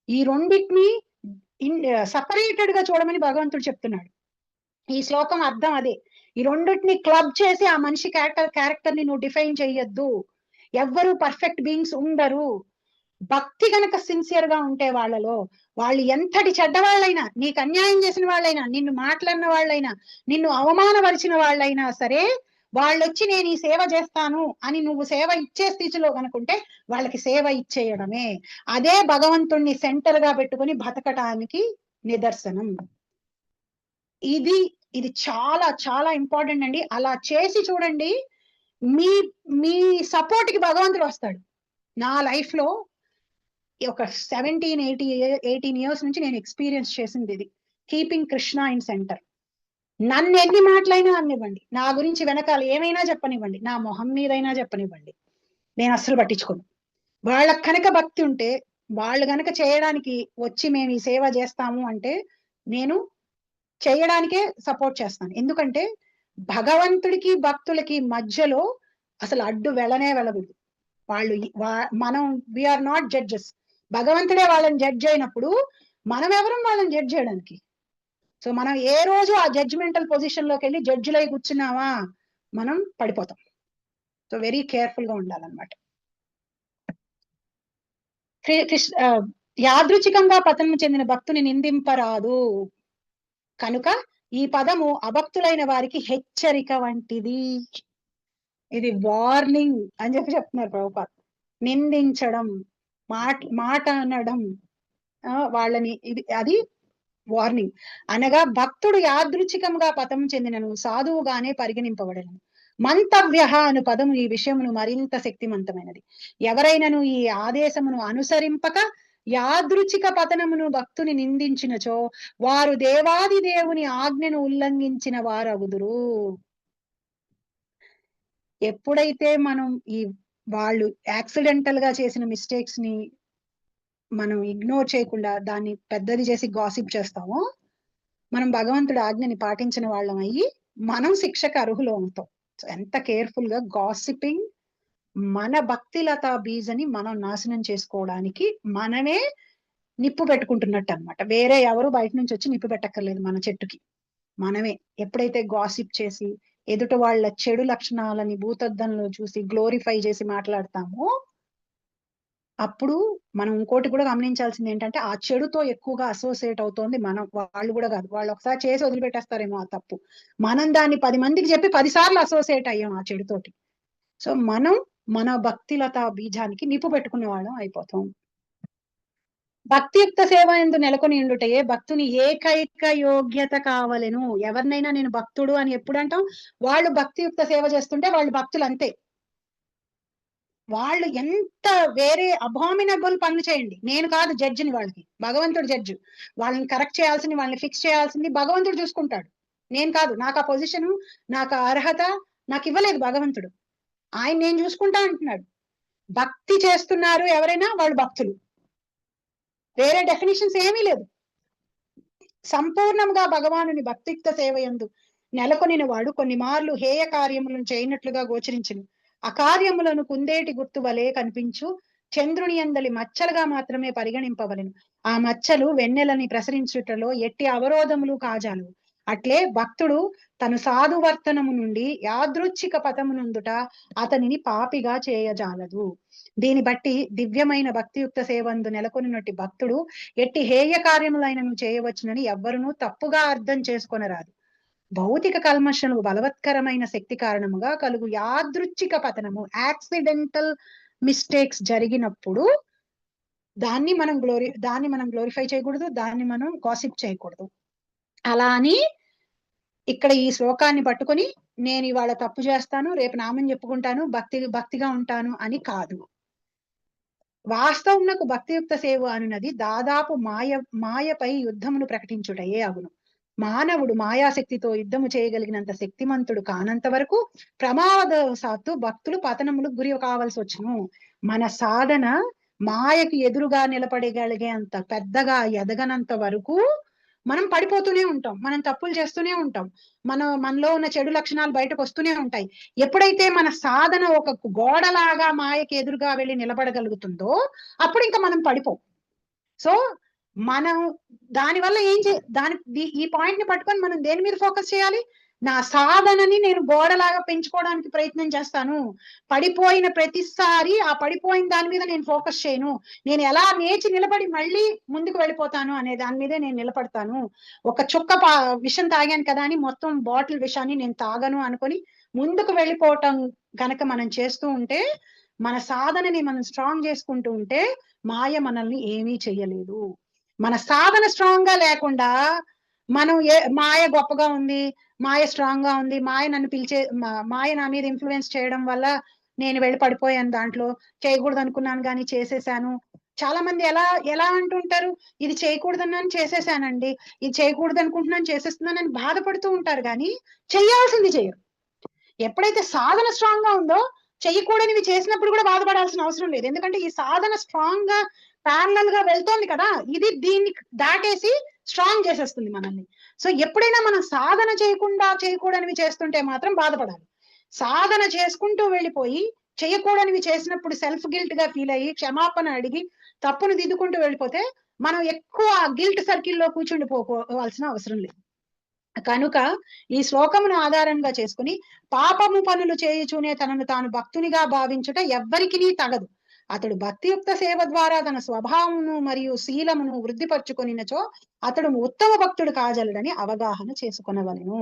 ఈ రెండింటిని సపరేటెడ్ గా చూడమని భగవంతుడు చెప్తున్నాడు. ఈ శ్లోకం అర్థం అదే. ఈ రెండింటిని క్లబ్ చేసి ఆ మనిషి క్యారెక్టర్ ని నువ్వు డిఫైన్ చెయ్యొద్దు. ఎవ్వరు పర్ఫెక్ట్ బీయింగ్స్ ఉండరు. భక్తి గనక సిన్సియర్ గా ఉంటే వాళ్ళలో, వాళ్ళు ఎంతటి చెడ్డవాళ్ళైనా, నీకు అన్యాయం చేసిన వాళ్ళైనా, నిన్ను మాట్లాడిన వాళ్ళైనా, నిన్ను అవమానపరిచిన వాళ్ళైనా సరే, వాళ్ళొచ్చి నేను ఈ సేవ చేస్తాను అని నువ్వు సేవ ఇచ్చే స్థితిలో కనుకుంటే వాళ్ళకి సేవ ఇచ్చేయడమే. అదే భగవంతుణ్ణి సెంటర్ గా పెట్టుకుని బతకటానికి నిదర్శనం. ఇది చాలా చాలా ఇంపార్టెంట్ అండి. అలా చేసి చూడండి, మీ సపోర్ట్ కి భగవంతుడు వస్తాడు. నా లైఫ్ లో ఒక 18 years నుంచి నేను ఎక్స్పీరియన్స్ చేసింది ఇది. Keeping Krishna in centre. నన్ను ఎన్ని మాటలైనా అనివ్వండి, నా గురించి వెనకాల ఏమైనా చెప్పనివ్వండి, నా మొహం మీదైనా చెప్పనివ్వండి, నేను అస్సలు పట్టించుకోను. వాళ్ళకి కనుక భక్తి ఉంటే వాళ్ళు కనుక చేయడానికి వచ్చి మేము ఈ సేవ చేస్తాము అంటే నేను చేయడానికే సపోర్ట్ చేస్తాను. ఎందుకంటే భగవంతుడికి భక్తులకి మధ్యలో అసలు అడ్డు వెళ్ళకూడదు. మనం వీఆర్ నాట్ జడ్జెస్. భగవంతుడే వాళ్ళని జడ్జ్ అయినప్పుడు మనం ఎవరు వాళ్ళని జడ్జ్ చేయడానికి? సో మనం ఏ రోజు ఆ జడ్జిమెంటల్ పొజిషన్ లోకి వెళ్ళి జడ్జిలై కూర్చున్నావా మనం పడిపోతాం. సో వెరీ కేర్ఫుల్ గా ఉండాలన్నమాట. యాదృచ్ఛికంగా పతనం చెందిన భక్తుని నిందింపరాదు. కనుక ఈ పదము అభక్తులైన వారికి హెచ్చరిక వంటిది. ఇది వార్నింగ్ అని చెప్తున్నారు ప్రభుపాద. నిందించడం, మాట అనడం వాళ్ళని, అది వార్నింగ్. అనగా భక్తుడు యాదృచ్ఛికంగా పతనం చెందినను సాధువుగానే పరిగణింపబడను. మంతవ్య అను పదము ఈ విషయమును మరింత శక్తివంతమైనది. ఎవరైనను ఈ ఆదేశమును అనుసరింపక యాదృచ్ఛిక పతనమును భక్తుని నిందించినచో వారు దేవాది దేవుని ఆజ్ఞను ఉల్లంఘించిన వారగుదురు. ఎప్పుడైతే మనం వాళ్ళు యాక్సిడెంటల్ గా చేసిన మిస్టేక్స్ ని మనం ఇగ్నోర్ చేయకుండా దాన్ని పెద్దది చేసి గాసిప్ చేస్తామో మనం భగవంతుడి ఆజ్ఞని పాటించిన వాళ్ళం అయ్యి మనం శిక్షకు అర్హులు అవుతాం. ఎంత కేర్ఫుల్ గా గాసిపింగ్ మన భక్తిలతా బీజని మనం నాశనం చేసుకోవడానికి మనమే నిప్పు పెట్టుకుంటున్నట్టు అన్నమాట. వేరే ఎవరు బయట నుంచి వచ్చి నిప్పు పెట్టక్కర్లేదు మన చెట్టుకి. మనమే ఎప్పుడైతే గాసిప్ చేసి ఎదుట వాళ్ళ చెడు లక్షణాలని భూతద్దంలో చూసి గ్లోరిఫై చేసి మాట్లాడతామో అప్పుడు మనం ఇంకోటి కూడా గమనించాల్సింది ఏంటంటే ఆ చెడుతో ఎక్కువగా అసోసియేట్ అవుతోంది మనం, వాళ్ళు కూడా కాదు. వాళ్ళు ఒకసారి చేసి వదిలిపెట్టేస్తారేమో ఆ తప్పు, మనం దాన్ని 10 మందికి చెప్పి 10 సార్లు అసోసియేట్ అయ్యాం ఆ చెడుతోటి. సో మనం మన భక్తిలత బీజానికి నిప్పు పెట్టుకునే వాళ్ళం అయిపోతాం. భక్తియుక్త సేవ ఎందు నెలకొని ఉండుటయే భక్తుని ఏకైక యోగ్యత కావలెను. ఎవరినైనా నేను భక్తుడు అని ఎప్పుడు అంటాం? వాళ్ళు భక్తియుక్త సేవ చేస్తుంటే వాళ్ళు భక్తులు అంతే. వాళ్ళు ఎంత వేరే అబామినబుల్ పనులు చేయండి, నేను కాదు జడ్జిని, వాళ్ళకి భగవంతుడు జడ్జి. వాళ్ళని కరెక్ట్ చేయాల్సింది, వాళ్ళని ఫిక్స్ చేయాల్సింది భగవంతుడు చూసుకుంటాడు, నేను కాదు. నాకు ఆ పొజిషన్, నాకు ఆ అర్హత నాకు ఇవ్వలేదు భగవంతుడు, ఆయన నేను చూసుకుంటా అంటున్నాడు. భక్తి చేస్తున్నారు ఎవరైనా, వాళ్ళు భక్తులు, వేరే డెఫినేషన్స్ ఏమీ లేదు. సంపూర్ణంగా భగవానుని భక్తియుక్త సేవ యందు నెలకొనిన వాడు కొన్ని మార్లు హేయ కార్యములను చేయనట్లుగా గోచరించును. అకార్యములను కుందేటి గుర్తు వలె కనిపించు చంద్రుని యందలి మచ్చలుగా మాత్రమే పరిగణింపవలెను. ఆ మచ్చలు వెన్నెలని ప్రసరించుటలో ఎట్టి అవరోధములు కాజాలు. అట్లే భక్తుడు తను సాధువర్తనము నుండి యాదృచ్ఛిక పథమునందుట అతనిని పాపిగా చేయజాలదు. దీని బట్టి దివ్యమైన భక్తియుక్త సేవందు నెలకొనినట్టి భక్తుడు ఎట్టి హేయ కార్యములైనను చేయవచ్చునని ఎవ్వరునూ తప్పుగా అర్థం చేసుకొనరాదు. భౌతిక కల్మషము బలవత్కరమైన శక్తి కారణముగా కలుగు యాదృచ్ఛిక పతనము, యాక్సిడెంటల్ మిస్టేక్స్ జరిగినప్పుడు దాన్ని మనం గ్లోరిఫై చేయకూడదు, దాన్ని మనం గాసిప్ చేయకూడదు. అలా అని ఇక్కడ ఈ శ్లోకాన్ని పట్టుకొని నేను ఇవాళ తప్పు చేస్తాను, రేపు నామని చెప్పుకుంటాను, భక్తిగా ఉంటాను అని కాదు. వాస్తవమునకు భక్తియుక్త సేవ అనున్నది దాదాపు మాయపై యుద్ధమును ప్రకటించుటయే అగును. మానవుడు మాయాశక్తితో యుద్ధము చేయగలిగినంత శక్తిమంతుడు కానంత వరకు ప్రమాదవశాత్తు భక్తులు పతనములకు గురి కావాల్సి వచ్చును. మన సాధన మాయకు ఎదురుగా నిలబడగలిగే అంత పెద్దగా ఎదగనంత వరకు మనం పడిపోతూనే ఉంటాం, మనం తప్పులు చేస్తూనే ఉంటాం, మనలో ఉన్న చెడు లక్షణాలు బయటకు వస్తూనే ఉంటాయి. ఎప్పుడైతే మన సాధన ఒక గోడలాగా మాయకి ఎదురుగా వెళ్ళి నిలబడగలుగుతుందో అప్పుడు ఇంకా మనం పడిపోం. సో మనం దానివల్ల ఈ పాయింట్ ని పట్టుకొని మనం దేని మీద ఫోకస్ చేయాలి? నా సాధనని నేను గోడలాగా పెంచుకోవడానికి ప్రయత్నం చేస్తాను, పడిపోయిన ప్రతిసారి ఆ పడిపోయిన దాని మీద నేను ఫోకస్ చేయను, నేను ఎలా నేర్చి నిలబడి మళ్ళీ ముందుకు వెళ్ళిపోతాను అనే దాని మీదే నేను నిలబడతాను. ఒక చుక్క విషం తాగాను కదా అని మొత్తం బాటిల్ విషాన్ని నేను తాగను అనుకొని ముందుకు వెళ్ళిపోవటం గనక మనం చేస్తూ ఉంటే, మన సాధనని మనం స్ట్రాంగ్ చేసుకుంటూ ఉంటే మాయ మనల్ని ఏమీ చెయ్యలేదు. మన సాధన స్ట్రాంగ్ గా లేకుండా మనం మాయ గొప్పగా ఉంది, మాయ స్ట్రాంగ్ గా ఉంది, మాయ నా మీద ఇన్ఫ్లుయెన్స్ చేయడం వల్ల నేను వెళ్ళి పడిపోయాను, దాంట్లో చేయకూడదు అనుకున్నాను కానీ చేసేసాను. చాలా మంది ఎలా అంటుంటారు, ఇది చేయకూడదన్నాను చేసేసానండి, ఇది చేయకూడదు అనుకుంటున్నాను చేసేస్తున్నానని బాధపడుతూ ఉంటారు, కానీ చెయ్యాల్సింది చేయరు. ఎప్పుడైతే సాధన స్ట్రాంగ్ గా ఉందో చెయ్యకూడనివి చేసినప్పుడు కూడా బాధపడాల్సిన అవసరం లేదు, ఎందుకంటే ఈ సాధన స్ట్రాంగ్ గా ప్యారలల్ గా వెళ్తోంది కదా, ఇది దీన్ని దాటేసి స్ట్రాంగ్ చేసేస్తుంది మనల్ని. సో ఎప్పుడైనా మనం సాధన చేయకూడనివి చేస్తుంటే మాత్రం బాధపడాలి. సాధన చేసుకుంటూ వెళ్ళిపోయి చేయకూడనివి చేసినప్పుడు సెల్ఫ్ గిల్ట్ గా ఫీల్ అయ్యి క్షమాపణ అడిగి తప్పును దిద్దుకుంటూ వెళ్ళిపోతే మనం ఎక్కువ గిల్ట్ సర్కిల్లో కూర్చుండిపోవాల్సిన అవసరం లేదు. కనుక ఈ శ్లోకమును ఆధారంగా చేసుకుని పాపము పనులు చేయుచూనే తనను తాను భక్తునిగా భావించుట ఎవ్వరికినీ తగదు. అతడు భక్తియుక్త సేవ ద్వారా తన స్వభావమును మరియు శీలమును వృద్ధిపరచుకొనినచో అతడు ఉత్తమ భక్తుడు కాజలడని అవగాహన చేసుకొనవలెను.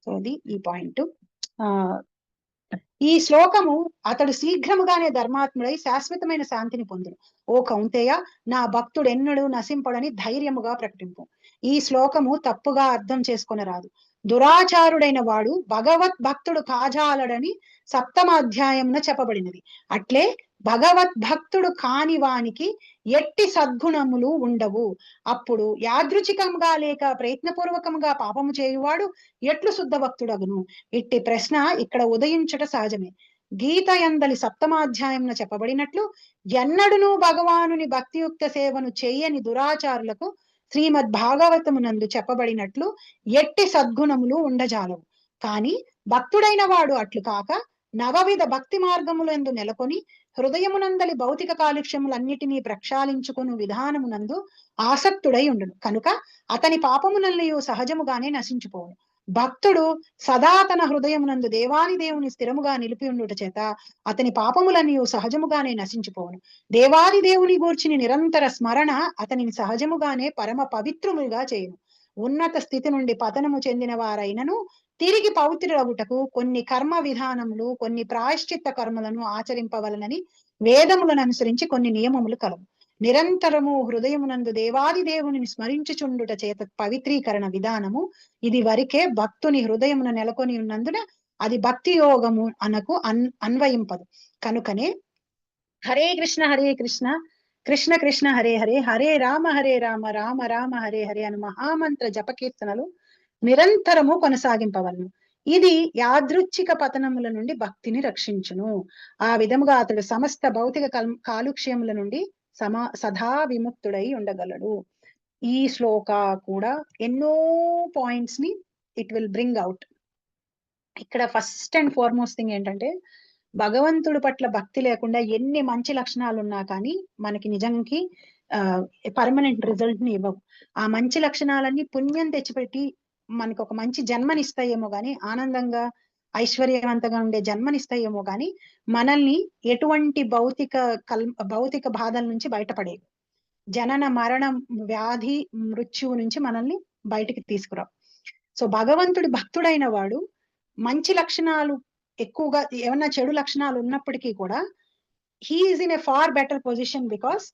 సో అది ఈ పాయింట్. ఈ శ్లోకము అతడు శీఘ్రముగానే ధర్మాత్ముడై శాశ్వతమైన శాంతిని పొందును. ఓ కౌంతేయ, నా భక్తుడు ఎన్నడూ నశింపడని ధైర్యముగా ప్రకటింపు. ఈ శ్లోకము తప్పుగా అర్థం చేసుకొనరాదు. దురాచారుడైన వాడు భగవత్ భక్తుడు కాజాలడని 7వ అధ్యాయమున చెప్పబడినది. అట్లే భగవత్ భక్తుడు కాని వానికి ఎట్టి సద్గుణములు ఉండవు. అప్పుడు యాదృచ్ఛికంగా లేక ప్రయత్నపూర్వకంగా పాపము చేయువాడు ఎట్లు శుద్ధ భక్తుడగును? ఇట్టి ప్రశ్న ఇక్కడ ఉదయించుట సహజమే. గీత యందలి 7వ అధ్యాయమున చెప్పబడినట్లు ఎన్నడును భగవానుని భక్తియుక్త సేవను చేయని దురాచారులకు శ్రీమద్ భాగవతమునందు చెప్పబడినట్లు ఎట్టి సద్గుణములు ఉండజాలవు. కాని భక్తుడైన వాడు అట్లు కాక నవవిధ భక్తి మార్గములందు నెలకొని హృదయమునందలి భౌతిక కాలుష్యములన్నిటినీ ప్రక్షాళించుకుని విధానమునందు ఆసక్తుడై ఉండును. కనుక అతని పాపమునల్నియు సహజముగానే నశించిపోవును. భక్తుడు సదా తన హృదయమునందు దేవాని దేవుని స్థిరముగా నిలిపి ఉండుట చేత అతని పాపములన్నీయు సహజముగానే నశించిపోవును. దేవాది దేవుని గూర్చిని నిరంతర స్మరణ అతనిని సహజముగానే పరమ పవిత్రముగా చేయును. ఉన్నత స్థితి నుండి పతనము చెందిన వారైనను తిరిగి పవిత్రులగుటకు కొన్ని కర్మ విధానములు, కొన్ని ప్రాయశ్చిత్త కర్మలను ఆచరింపవలనని వేదములను అనుసరించి కొన్ని నియమములు కలవు. నిరంతరము హృదయమునందు దేవాది దేవుని స్మరించుచుండుట చేత పవిత్రీకరణ విధానము ఇది వరకే భక్తుని హృదయమున నెలకొని ఉన్నందున అది భక్తి యోగము అనకు అన్వయింపదు. కనుకనే హరే కృష్ణ కృష్ణ కృష్ణ హరే హరే హరే రామ రామ రామ హరే హరే అను మహామంత్ర జపకీర్తనలు నిరంతరము కొనసాగింపవలను. ఇది యాదృచ్ఛిక పతనముల నుండి భక్తిని రక్షించును. ఆ విధముగా అతడు సమస్త భౌతిక కాలుష్యముల నుండి సదా విముక్తుడై ఉండగలడు. ఈ శ్లోక కూడా ఎన్నో పాయింట్స్ ని ఇట్ విల్ బ్రింగ్ అవుట్. ఇక్కడ ఫస్ట్ అండ్ ఫార్మోస్ట్ థింగ్ ఏంటంటే, భగవంతుడి పట్ల భక్తి లేకుండా ఎన్ని మంచి లక్షణాలు ఉన్నా కానీ మనకి నిజంకి పర్మనెంట్ రిజల్ట్ ని ఇవ్వవు. ఆ మంచి లక్షణాలన్నీ పుణ్యం తెచ్చిపెట్టి మనకు ఒక మంచి జన్మనిస్తాయేమో గాని, ఆనందంగా ఐశ్వర్యవంతంగా ఉండే జన్మనిస్తాయేమో గాని, మనల్ని ఎటువంటి భౌతిక బాధల నుంచి బయటపడేవి. జనన మరణం వ్యాధి మృత్యువు నుంచి మనల్ని బయటికి తీసుకురావు. సో భగవంతుడి భక్తుడైన వాడు మంచి లక్షణాలు ఎక్కువగా, ఏమన్నా చెడు లక్షణాలు ఉన్నప్పటికీ కూడా he is in a far better position, because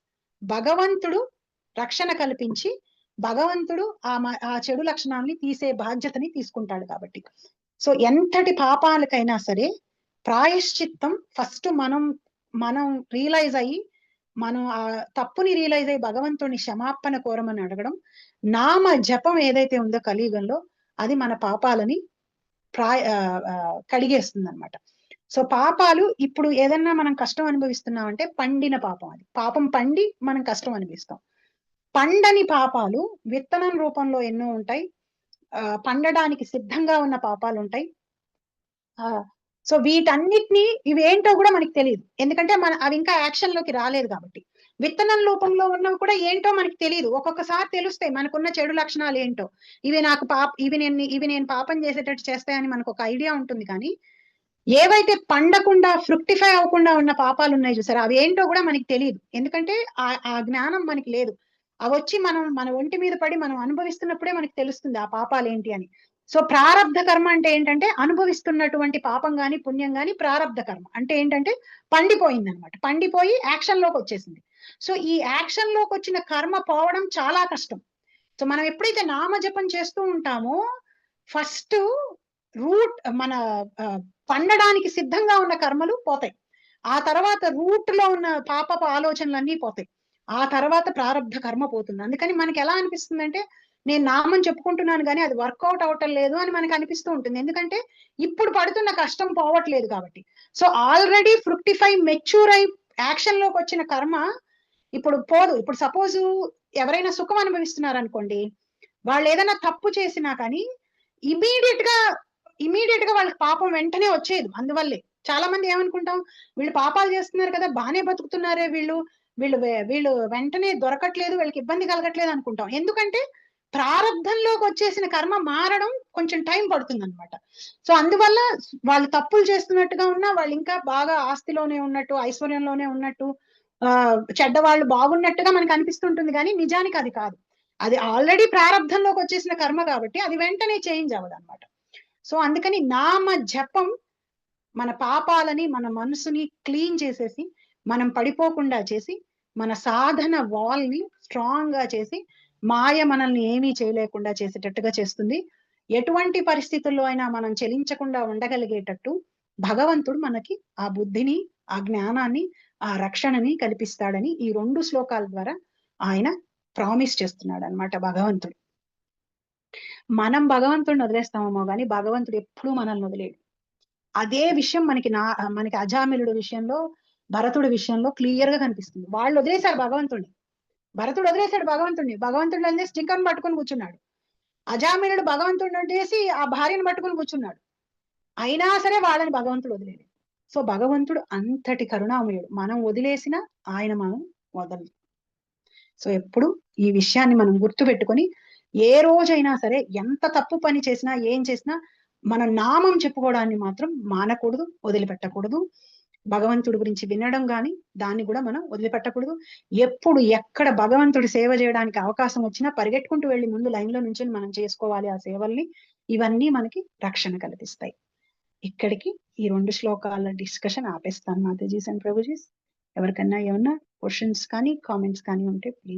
భగవంతుడు రక్షణ కల్పించి భగవంతుడు ఆ చెడు లక్షణాలని తీసే బాధ్యతని తీసుకుంటాడు కాబట్టి. సో ఎంతటి పాపాలకైనా సరే ప్రాయశ్చిత్తం ఫస్ట్ మనం రియలైజ్ అయ్యి, మనం ఆ తప్పుని రియలైజ్ అయ్యి భగవంతుడిని క్షమాపణ కోరమని అడగడం, నామ జపం ఏదైతే ఉందో కలియుగంలో అది మన పాపాలని కడిగేస్తుంది అనమాట. సో పాపాలు ఇప్పుడు ఏదన్నా మనం కష్టం అనుభవిస్తున్నామంటే పండిన పాపం, అది పాపం పండి మనం కష్టం అనిపిస్తాం. పండని పాపాలు విత్తనం రూపంలో ఎన్నో ఉంటాయి, పండడానికి సిద్ధంగా ఉన్న పాపాలు ఉంటాయి. సో వీటన్నిటిని ఇవేంటో కూడా మనకి తెలియదు, ఎందుకంటే అవి ఇంకా యాక్షన్ లోకి రాలేదు కాబట్టి. విత్తనం రూపంలో ఉన్నవి కూడా ఏంటో మనకి తెలియదు, ఒక్కొక్కసారి తెలుస్తాయి మనకున్న చెడు లక్షణాలు ఏంటో. ఇవి నేను పాపం చేసేటట్టు చేస్తాయని మనకు ఒక ఐడియా ఉంటుంది, కానీ ఏవైతే పండకుండా ఫ్రుక్టిఫై అవ్వకుండా ఉన్న పాపాలు ఉన్నాయి చూసారా, అవి ఏంటో కూడా మనకి తెలియదు, ఎందుకంటే ఆ జ్ఞానం మనకి లేదు. అవి వచ్చి మన ఒంటి మీద పడి మనం అనుభవిస్తున్నప్పుడే మనకి తెలుస్తుంది ఆ పాపాలు ఏంటి అని. సో ప్రారబ్ధ కర్మ అంటే ఏంటంటే అనుభవిస్తున్నటువంటి పాపం గాని పుణ్యం గాని ప్రారబ్ధ కర్మ అంటే ఏంటంటే పండిపోయింది అనమాట, పండిపోయి యాక్షన్ లోకి వచ్చేసింది. సో ఈ యాక్షన్ లోకి వచ్చిన కర్మ పోవడం చాలా కష్టం. సో మనం ఎప్పుడైతే నామజపం చేస్తూ ఉంటామో ఫస్ట్ రూట్ మన పండడానికి సిద్ధంగా ఉన్న కర్మలు పోతాయి, ఆ తర్వాత రూట్ లో ఉన్న పాపపు ఆలోచనలన్నీ పోతాయి, ఆ తర్వాత ప్రారబ్ధ కర్మ పోతుంది. అందుకని మనకి ఎలా అనిపిస్తుందంటే నేను నామం చెప్పుకుంటున్నాను కానీ అది వర్కౌట్ అవటం లేదు అని మనకు అనిపిస్తూ ఉంటుంది, ఎందుకంటే ఇప్పుడు పడుతున్న కష్టం పోవట్లేదు కాబట్టి. సో ఆల్రెడీ ఫ్రుక్టిఫై మెచ్యూర్ అయి యాక్షన్ లోకి వచ్చిన కర్మ ఇప్పుడు పోదు. ఇప్పుడు సపోజ్ ఎవరైనా సుఖం అనుభవిస్తున్నారు అనుకోండి, వాళ్ళు ఏదైనా తప్పు చేసినా కానీ ఇమీడియట్ గా వాళ్ళకి పాపం వెంటనే వచ్చేది. అందువల్లే చాలా మంది ఏమనుకుంటాం, వీళ్ళు పాపాలు చేస్తున్నారు కదా బానే బతుకుతున్నారే, వీళ్ళు వెంటనే దొరకట్లేదు, వీళ్ళకి ఇబ్బంది కలగట్లేదు అనుకుంటాం, ఎందుకంటే ప్రారంధంలోకి వచ్చేసిన కర్మ మారడం కొంచెం టైం పడుతుంది అనమాట. సో అందువల్ల వాళ్ళు తప్పులు చేస్తున్నట్టుగా ఉన్నా వాళ్ళు ఇంకా బాగా ఆస్తిలోనే ఉన్నట్టు ఐశ్వర్యంలోనే ఉన్నట్టు చెడ్డవాళ్ళు బాగున్నట్టుగా మనకు అనిపిస్తుంటుంది, కానీ నిజానికి అది కాదు. అది ఆల్రెడీ ప్రారంధంలోకి వచ్చేసిన కర్మ కాబట్టి అది వెంటనే చేంజ్ అవ్వదు అనమాట. సో అందుకని నామ జపం మన పాపాలని మన మనసుని క్లీన్ చేసేసి మనం పడిపోకుండా చేసి మన సాధన వాల్ ని స్ట్రాంగ్ గా చేసి మాయ మనల్ని ఏమీ చేయలేకుండా చేసేటట్టుగా చేస్తుంది. ఎటువంటి పరిస్థితుల్లో అయినా మనం చెలించకుండా ఉండగలిగేటట్టు భగవంతుడు మనకి ఆ బుద్ధిని ఆ జ్ఞానాన్ని ఆ రక్షణని కల్పిస్తాడని ఈ 2 శ్లోకాల ద్వారా ఆయన ప్రామిస్ చేస్తున్నాడు అనమాట భగవంతుడు. మనం భగవంతుడిని వదిలేస్తామేమో కానీ భగవంతుడు ఎప్పుడూ మనల్ని వదిలేడు. అదే విషయం మనకి అజామిలుడు విషయంలో భరతుడి విషయంలో క్లియర్ గా కనిపిస్తుంది. వాళ్ళు వదిలేశారు భగవంతుడిని, భరతుడు వదిలేశాడు భగవంతుడు వదిలేసి జింకను పట్టుకొని కూర్చున్నాడు. అజామిలుడు భగవంతుడిని వదిలేసి ఆ భార్యను పట్టుకొని కూర్చున్నాడు, అయినా సరే వాళ్ళని భగవంతుడు వదిలేదు. సో భగవంతుడు అంతటి కరుణామయుడు, మనం వదిలేసిన ఆయన మనం వదలదు. సో ఎప్పుడు ఈ విషయాన్ని మనం గుర్తు పెట్టుకొని ఏ రోజైనా సరే ఎంత తప్పు పని చేసినా ఏం చేసినా మన నామం చెప్పుకోవడాన్ని మాత్రం మానకూడదు, వదిలిపెట్టకూడదు. భగవంతుడి గురించి వినడం కానీ దాన్ని కూడా మనం వదిలిపెట్టకూడదు. ఎప్పుడు ఎక్కడ భగవంతుడి సేవ చేయడానికి అవకాశం వచ్చినా పరిగెట్టుకుంటూ వెళ్ళి ముందు లైన్ లో నుంచి మనం చేసుకోవాలి ఆ సేవల్ని. ఇవన్నీ మనకి రక్షణ కల్పిస్తాయి. ఇక్కడికి ఈ 2 శ్లోకాల డిస్కషన్ ఆపేస్తాను మాతాజీస్ అండ్ ప్రభుజీస్. ఎవరికన్నా ఏమన్నా క్వశ్చన్స్ కానీ కామెంట్స్ కానీ ఉంటే ప్లీజ్.